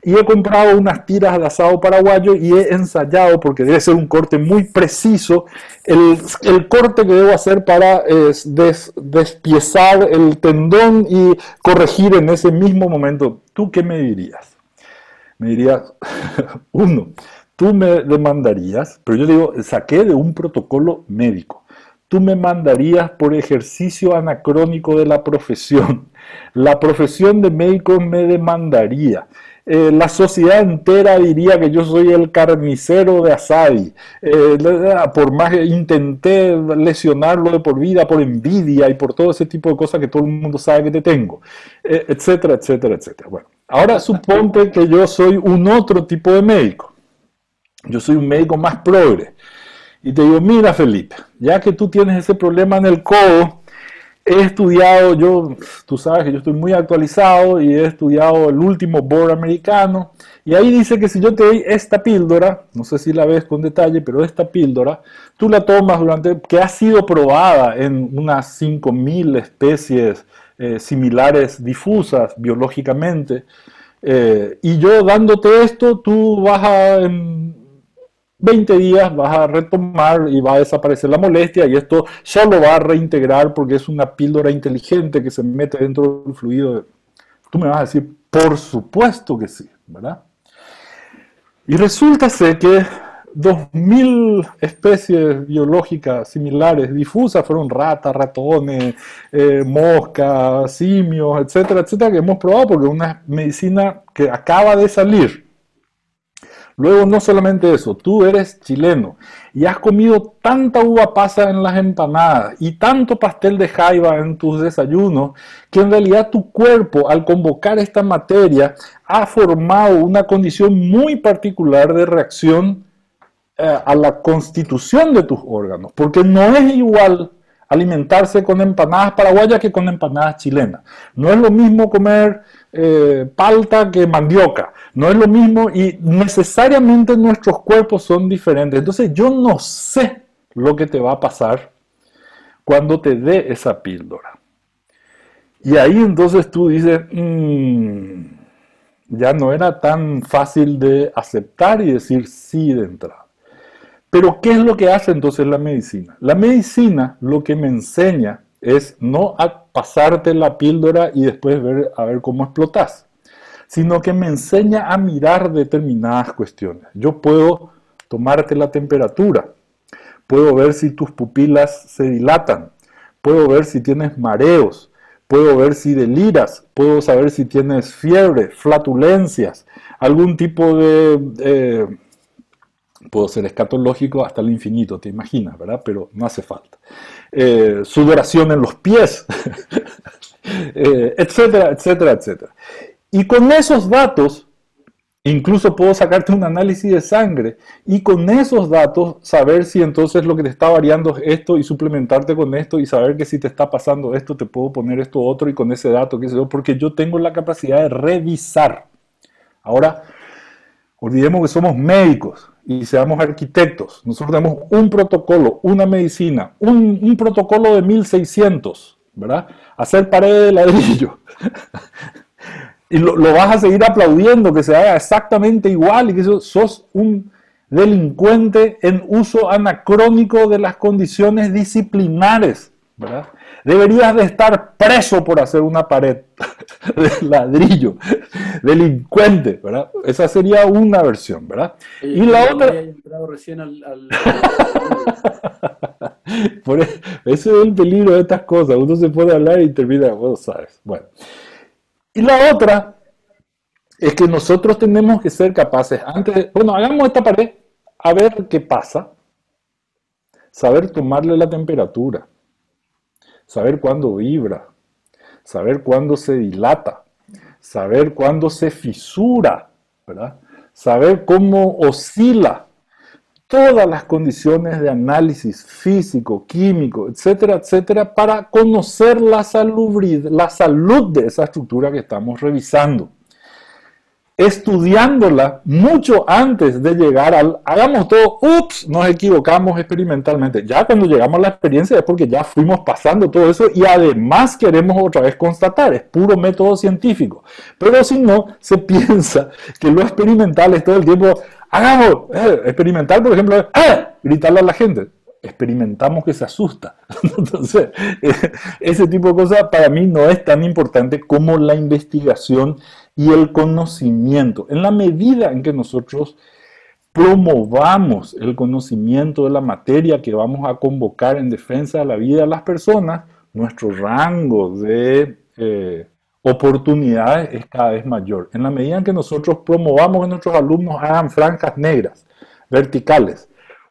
Y he comprado unas tiras de asado paraguayo y he ensayado, porque debe ser un corte muy preciso, el corte que debo hacer para despiezar el tendón y corregir en ese mismo momento. ¿Tú qué me dirías? Me dirías, uno, tú me demandarías, pero yo digo, saqué de un protocolo médico. Tú me mandarías por ejercicio anacrónico de la profesión. La profesión de médico me demandaría. La sociedad entera diría que yo soy el carnicero de Asadi. Por más que intenté lesionarlo de por vida, por envidia y por todo ese tipo de cosas que todo el mundo sabe que te tengo. Etcétera, etcétera, etcétera. Bueno, ahora suponte que yo soy un otro tipo de médico. Yo soy un médico más progre. Y te digo, mira Felipe, ya que tú tienes ese problema en el codo, he estudiado, tú sabes que yo estoy muy actualizado y he estudiado el último board americano, y ahí dice que si yo te doy esta píldora, no sé si la ves con detalle, pero esta píldora, tú la tomas que ha sido probada en unas 5000 especies similares difusas biológicamente, y yo dándote esto, tú vas en 20 días vas a retomar y va a desaparecer la molestia y esto ya lo va a reintegrar porque es una píldora inteligente que se mete dentro del fluido. Tú me vas a decir, por supuesto que sí, ¿verdad? Y resulta ser que 2000 especies biológicas similares, difusas, fueron ratas, ratones, moscas, simios, etcétera, etcétera, que hemos probado porque es una medicina que acaba de salir. Luego, no solamente eso, tú eres chileno y has comido tanta uva pasa en las empanadas y tanto pastel de jaiba en tus desayunos que en realidad tu cuerpo, al convocar esta materia, ha formado una condición muy particular de reacción a la constitución de tus órganos, porque no es igual alimentarse con empanadas paraguayas que con empanadas chilenas. No es lo mismo comer palta que mandioca. No es lo mismo y necesariamente nuestros cuerpos son diferentes. Entonces yo no sé lo que te va a pasar cuando te dé esa píldora. Y ahí entonces tú dices, ya no era tan fácil de aceptar y decir sí de entrada. Pero ¿qué es lo que hace entonces la medicina? La medicina lo que me enseña es no a pasarte la píldora y después ver, a ver cómo explotas, sino que me enseña a mirar determinadas cuestiones. Yo puedo tomarte la temperatura, puedo ver si tus pupilas se dilatan, puedo ver si tienes mareos, puedo ver si deliras, puedo saber si tienes fiebre, flatulencias, algún tipo de puedo ser escatológico hasta el infinito, te imaginas, ¿verdad? Pero no hace falta. Sudoración en los pies, etcétera, etcétera, etcétera. Y con esos datos, incluso puedo sacarte un análisis de sangre y con esos datos saber si entonces lo que te está variando es esto y suplementarte con esto y saber que si te está pasando esto te puedo poner esto otro y con ese dato, qué sé yo, porque yo tengo la capacidad de revisar. Ahora, olvidemos que somos médicos y seamos arquitectos. Nosotros tenemos un protocolo, una medicina, un protocolo de 1600, ¿verdad? Hacer paredes de ladrillo. Y lo vas a seguir aplaudiendo, que se haga exactamente igual y que sos un delincuente en uso anacrónico de las condiciones disciplinares, ¿verdad? Deberías de estar preso por hacer una pared de ladrillo, delincuente, ¿verdad? Esa sería una versión, ¿verdad? Oye, y la otra... Había entrado recién Ese es el peligro de estas cosas, uno se puede hablar y termina, vos sabes. Bueno. Y la otra es que nosotros tenemos que ser capaces, antes de, bueno, hagamos esta pared, a ver qué pasa, saber tomarle la temperatura, saber cuándo vibra, saber cuándo se dilata, saber cuándo se fisura, ¿verdad? Saber cómo oscila. Todas las condiciones de análisis físico, químico, etcétera, etcétera, para conocer la salud de esa estructura que estamos revisando. Estudiándola mucho antes de llegar al, hagamos todo, ups, nos equivocamos experimentalmente. Ya cuando llegamos a la experiencia es porque ya fuimos pasando todo eso y además queremos otra vez constatar, es puro método científico. Pero si no, se piensa que lo experimental es todo el tiempo, hagamos, experimental por ejemplo, gritarle a la gente. Experimentamos que se asusta. Entonces, ese tipo de cosas para mí no es tan importante como la investigación y el conocimiento. En la medida en que nosotros promovamos el conocimiento de la materia que vamos a convocar en defensa de la vida de las personas, nuestro rango de oportunidades es cada vez mayor. En la medida en que nosotros promovamos que nuestros alumnos hagan franjas negras, verticales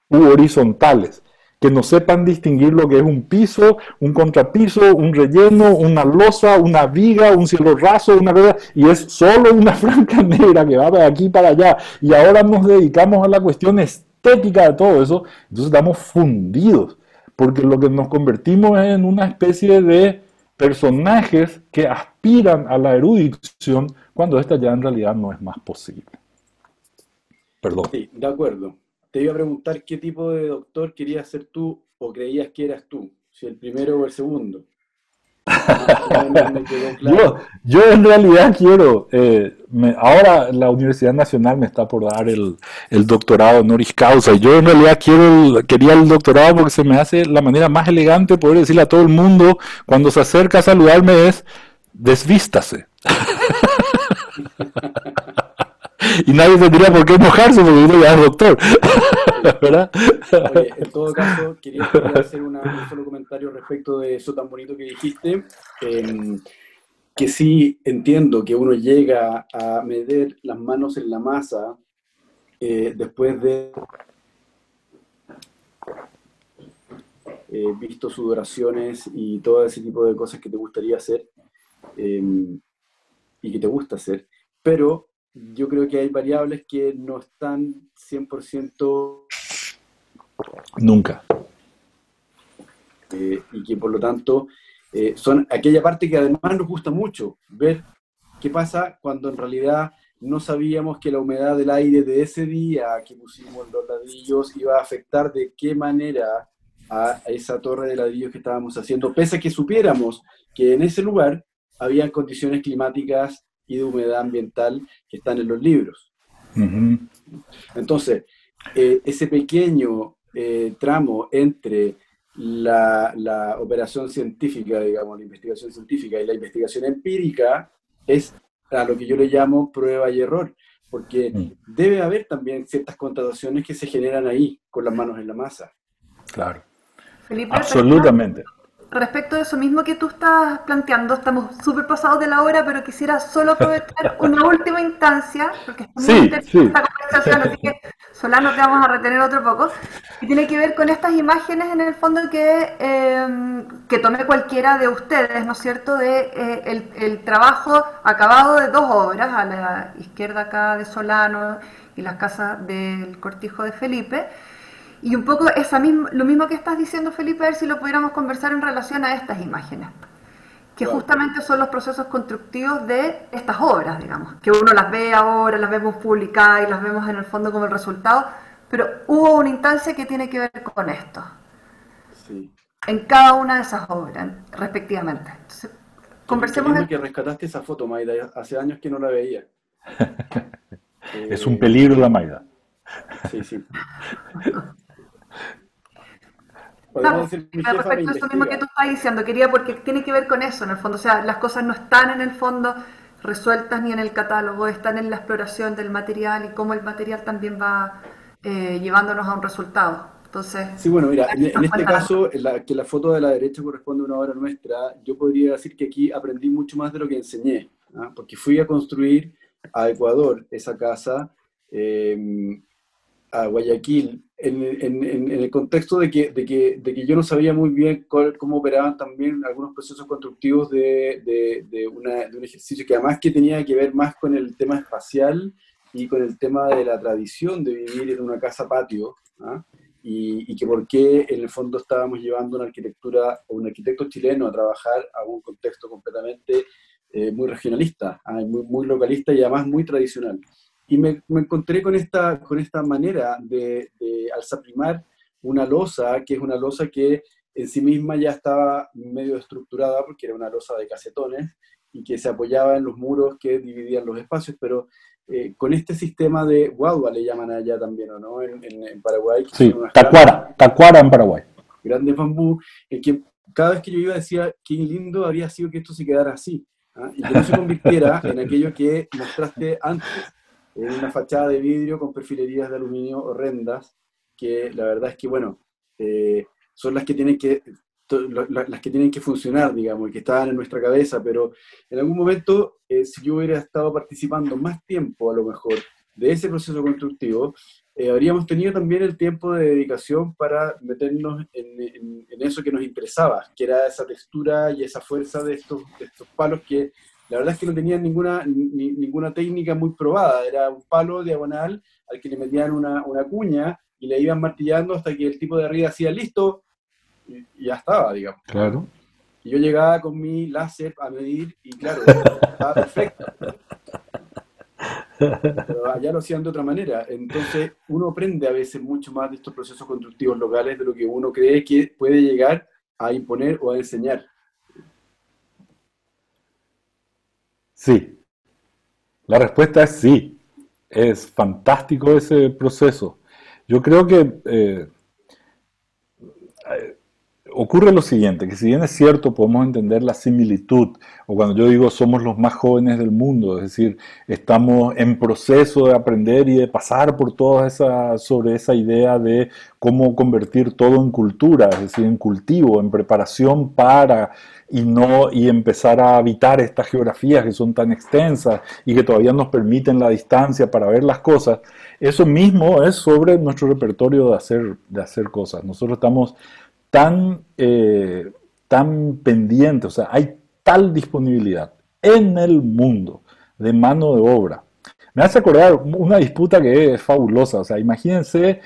u horizontales, que no sepan distinguir lo que es un piso, un contrapiso, un relleno, una losa, una viga, un cielo raso, una cosa, y es solo una franja negra que va de aquí para allá, y ahora nos dedicamos a la cuestión estética de todo eso, entonces estamos fundidos, porque lo que nos convertimos es en una especie de personajes que aspiran a la erudición, cuando esta ya en realidad no es más posible. Perdón. Sí, de acuerdo. Te iba a preguntar qué tipo de doctor querías ser tú o creías que eras tú, si el primero o el segundo. Me quedó claro. Yo en realidad quiero, ahora la Universidad Nacional me está por dar el doctorado honoris causa, y yo en realidad quería el doctorado porque se me hace la manera más elegante de poder decirle a todo el mundo cuando se acerca a saludarme es, desvístase. Y nadie tendría por qué enojarse porque uno ya es doctor. ¿Verdad? Oye, en todo caso, quería hacer un solo comentario respecto de eso tan bonito que dijiste, que sí entiendo que uno llega a meter las manos en la masa después de visto sudoraciones y todo ese tipo de cosas que te gustaría hacer y que te gusta hacer, pero yo creo que hay variables que no están 100% nunca. Y que por lo tanto son aquella parte que además nos gusta mucho, ver qué pasa cuando en realidad no sabíamos que la humedad del aire de ese día que pusimos los ladrillos iba a afectar de qué manera a esa torre de ladrillos que estábamos haciendo, pese a que supiéramos que en ese lugar había condiciones climáticas y de humedad ambiental que están en los libros. Uh-huh. Entonces, ese pequeño tramo entre la operación científica, digamos, la investigación científica y la investigación empírica es a lo que yo le llamo prueba y error, porque Mm, debe haber también ciertas contrataciones que se generan ahí, con las manos en la masa. claro, Felipe, perdón. absolutamente. Respecto de eso mismo que tú estás planteando, estamos súper pasados de la hora, pero quisiera solo aprovechar una última instancia, porque está muy Sí, interesante sí. esta conversación, así que Solano te vamos a retener otro poco, y tiene que ver con estas imágenes en el fondo que tomé cualquiera de ustedes, ¿no es cierto?, de el trabajo acabado de dos obras, a la izquierda acá de Solano y las casas del Cortijo de Felipe, y un poco lo mismo que estás diciendo, Felipe, a ver si lo pudiéramos conversar en relación a estas imágenes, que Wow. justamente son los procesos constructivos de estas obras, digamos, que uno las ve ahora, las vemos publicadas y las vemos en el fondo como el resultado, pero hubo una instancia que tiene que ver con esto, Sí. en cada una de esas obras, respectivamente. Entonces, Qué conversemos lindo en... que rescataste esa foto, Maida. Hace años que no la veía. Es un Eh, peligro la Maida. sí, sí. No, Podemos decir, mi jefa me respecto a eso mismo que investiga. tú estás diciendo, quería porque tiene que ver con eso en el fondo, o sea, las cosas no están en el fondo resueltas ni en el catálogo, están en la exploración del material y cómo el material también va llevándonos a un resultado. Entonces, Sí, bueno, mira, en nos este cuentan algo. caso, que la foto de la derecha corresponde a una obra nuestra, yo podría decir que aquí aprendí mucho más de lo que enseñé, ¿ah? Porque fui a construir a Ecuador esa casa, eh, a Guayaquil, en el contexto de que yo no sabía muy bien cómo operaban también algunos procesos constructivos de un ejercicio que además que tenía que ver más con el tema espacial y con el tema de la tradición de vivir en una casa patio, ¿ah? Y que por qué en el fondo estábamos llevando una arquitectura o un arquitecto chileno a trabajar a un contexto completamente muy regionalista, muy localista y además muy tradicional. Y me encontré con esta manera de alzaprimar una losa, que es una losa que en sí misma ya estaba medio estructurada, porque era una losa de casetones, y que se apoyaba en los muros que dividían los espacios, pero con este sistema de guadua, le llaman allá también, ¿o no? En Paraguay, que son Sí, unas Tacuara, Tacuara en Paraguay. grandes bambú, en que cada vez que yo iba decía, qué lindo habría sido que esto se quedara así, ¿ah? Y que no se convirtiera en aquello que mostraste antes, en una fachada de vidrio con perfilerías de aluminio horrendas, que la verdad es que, bueno, son las que tienen que funcionar, digamos, y que estaban en nuestra cabeza, pero en algún momento, si yo hubiera estado participando más tiempo, a lo mejor, de ese proceso constructivo, habríamos tenido también el tiempo de dedicación para meternos en eso que nos interesaba, que era esa textura y esa fuerza de estos palos que la verdad es que no tenían ninguna técnica muy probada, era un palo diagonal al que le metían una cuña y le iban martillando hasta que el tipo de arriba hacía listo y ya estaba, digamos, ¿no? Claro. Y yo llegaba con mi láser a medir y claro, estaba perfecto, pero allá lo hacían de otra manera. Entonces, uno aprende a veces mucho más de estos procesos constructivos locales de lo que uno cree que puede llegar a imponer o a enseñar. Sí, la respuesta es sí. Es fantástico ese proceso. Yo creo que ocurre lo siguiente, que si bien es cierto, podemos entender la similitud, o cuando yo digo somos los más jóvenes del mundo, es decir, estamos en proceso de aprender y de pasar por sobre esa idea de cómo convertir todo en cultura, es decir, en cultivo, en preparación para y empezar a habitar estas geografías que son tan extensas y que todavía nos permiten la distancia para ver las cosas. Eso mismo es sobre nuestro repertorio de hacer cosas. Nosotros estamos tan pendiente, o sea, hay tal disponibilidad en el mundo de mano de obra. Me hace acordar una disputa que es fabulosa, o sea, imagínense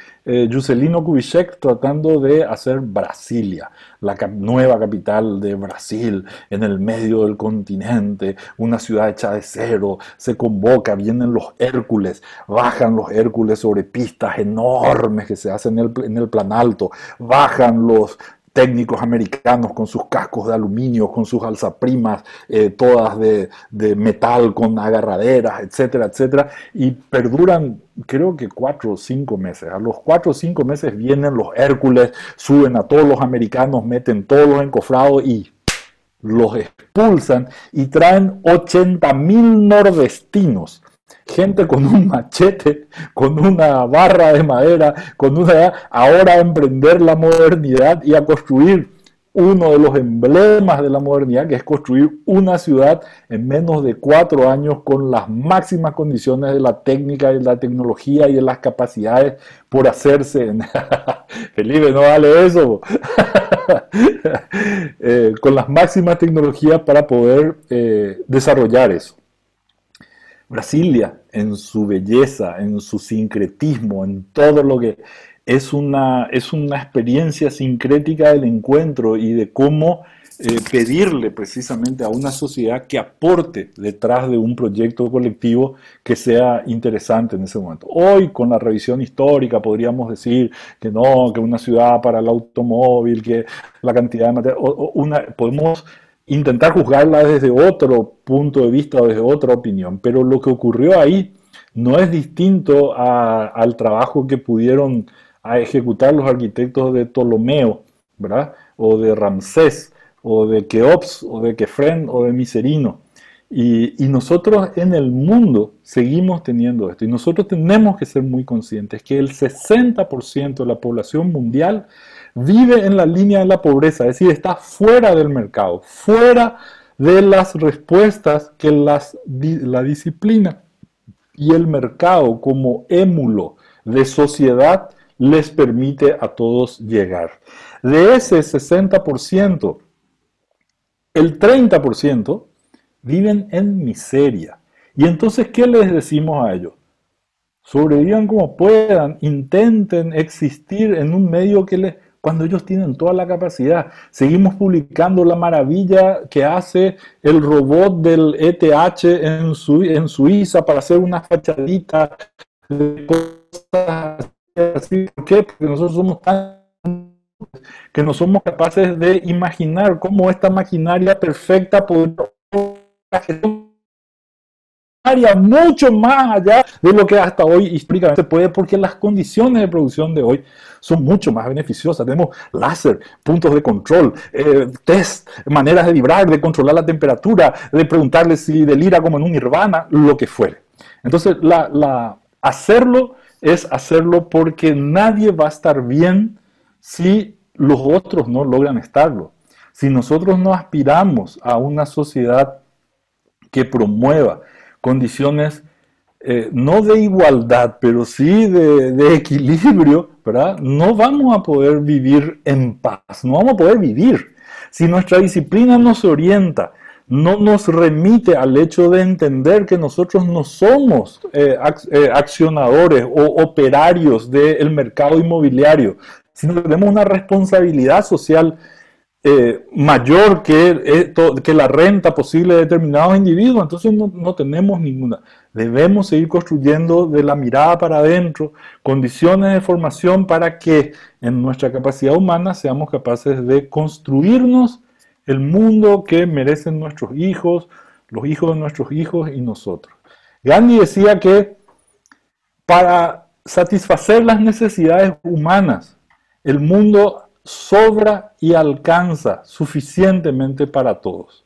Juscelino Kubitschek tratando de hacer Brasilia, la nueva capital de Brasil, en el medio del continente, una ciudad hecha de cero, se convoca, vienen los Hércules, bajan los Hércules sobre pistas enormes que se hacen en el Plan Alto, bajan los técnicos americanos con sus cascos de aluminio, con sus alzaprimas, todas de metal con agarraderas, etcétera, etcétera, y perduran creo que 4 o 5 meses. A los 4 o 5 meses vienen los Hércules, suben a todos los americanos, meten todos los encofrados y los expulsan y traen 80.000 nordestinos. Gente con un machete, con una barra de madera, ahora a emprender la modernidad y a construir uno de los emblemas de la modernidad, que es construir una ciudad en menos de 4 años con las máximas condiciones de la técnica y de la tecnología y de las capacidades por hacerse. Felipe, no vale eso. Con las máximas tecnologías para poder desarrollar eso. Brasilia, en su belleza, en su sincretismo, en todo lo que es una experiencia sincrética del encuentro y de cómo pedirle precisamente a una sociedad que aporte detrás de un proyecto colectivo que sea interesante en ese momento. Hoy, con la revisión histórica, podríamos decir que no, que una ciudad para el automóvil, que la cantidad de materia, podemos intentar juzgarla desde otro punto de vista o desde otra opinión, pero lo que ocurrió ahí no es distinto al trabajo que pudieron ejecutar los arquitectos de Ptolomeo, ¿verdad? O de Ramsés, o de Keops, o de Kefren, o de Micerino. Y nosotros en el mundo seguimos teniendo esto, y nosotros tenemos que ser muy conscientes que el 60% de la población mundial vive en la línea de la pobreza, es decir, está fuera del mercado, fuera de las respuestas que la disciplina y el mercado como émulo de sociedad les permite a todos llegar. De ese 60%, el 30% viven en miseria. Y entonces, ¿qué les decimos a ellos? Sobrevivan como puedan, intenten existir en un medio cuando ellos tienen toda la capacidad. Seguimos publicando la maravilla que hace el robot del ETH en Suiza para hacer una fachadita de cosas así. ¿Por qué? Porque nosotros somos que no somos capaces de imaginar cómo esta maquinaria perfecta podría mucho más allá de lo que hasta hoy históricamente se puede, porque las condiciones de producción de hoy son mucho más beneficiosas. Tenemos láser, puntos de control, test, maneras de vibrar, de controlar la temperatura, de preguntarle si delira como en un nirvana, lo que fuere. Entonces, hacerlo es hacerlo porque nadie va a estar bien si los otros no logran estarlo. Si nosotros no aspiramos a una sociedad que promueva condiciones no de igualdad, pero sí de equilibrio, ¿verdad? No vamos a poder vivir en paz, no vamos a poder vivir. Si nuestra disciplina nos orienta, no nos remite al hecho de entender que nosotros no somos accionadores o operarios del mercado inmobiliario, sino que tenemos una responsabilidad social mayor que la renta posible de determinados individuos, entonces no tenemos ninguna. Debemos seguir construyendo de la mirada para adentro condiciones de formación para que en nuestra capacidad humana seamos capaces de construirnos el mundo que merecen nuestros hijos, los hijos de nuestros hijos y nosotros. Gandhi decía que para satisfacer las necesidades humanas, el mundo sobra y alcanza suficientemente para todos,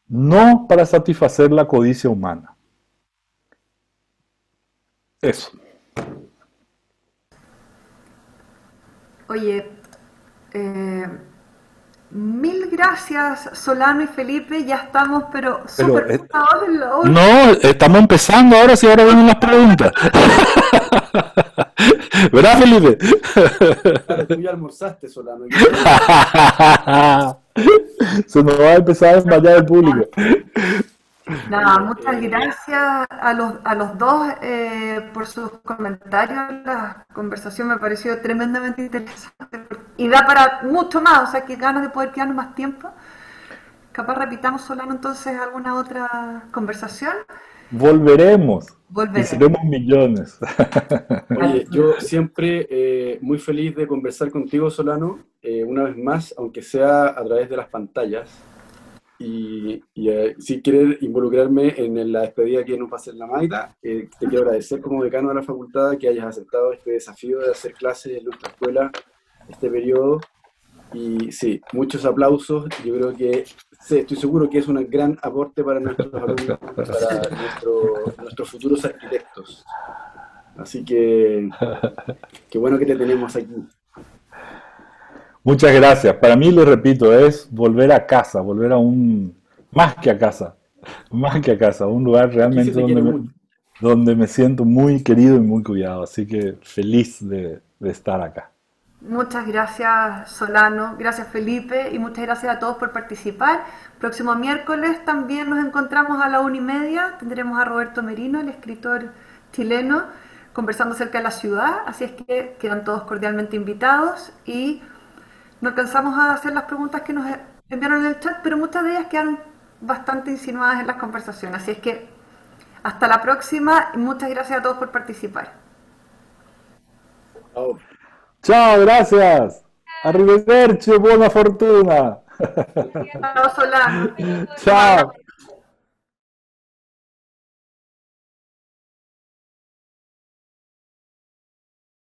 no para satisfacer la codicia humana. Eso. Oye, mil gracias Solano y Felipe, ya estamos pero súper pasados en la hora. No, estamos empezando ahora, sí, ahora vienen las preguntas. ¿Verdad, Felipe? Claro, tú ya almorzaste, Solano. Se nos va a empezar a desmayar el público. Nada, muchas gracias a los dos por sus comentarios. La conversación me pareció tremendamente interesante y da para mucho más, o sea, que ganas de poder quedarnos más tiempo. Capaz repitamos, Solano, entonces alguna otra conversación. Volveremos Volveré. seremos millones. Oye, yo siempre muy feliz de conversar contigo, Solano, una vez más, aunque sea a través de las pantallas. Y si quieres involucrarme en la despedida que nos va a hacer la Maida, te quiero agradecer como decano de la facultad que hayas aceptado este desafío de hacer clases en nuestra escuela este periodo. Y sí, muchos aplausos. Yo creo que, sí, estoy seguro que es un gran aporte para nuestros alumnos, para nuestros futuros arquitectos. Así que, qué bueno que te tenemos aquí. Muchas gracias. Para mí, lo repito, es volver a casa, volver a más que a casa, más que a casa, un lugar Aquí se realmente te quiere mucho. donde me siento muy querido y muy cuidado. Así que feliz de estar acá. Muchas gracias, Solano, gracias, Felipe, y muchas gracias a todos por participar. Próximo miércoles también nos encontramos a la 1:30. Tendremos a Roberto Merino, el escritor chileno, conversando acerca de la ciudad. Así es que quedan todos cordialmente invitados y no alcanzamos a hacer las preguntas que nos enviaron en el chat, pero muchas de ellas quedaron bastante insinuadas en las conversaciones. Así es que hasta la próxima y muchas gracias a todos por participar. Chao. Chao, gracias. Arrivederci, buona fortuna. Chao, Solano. Chao.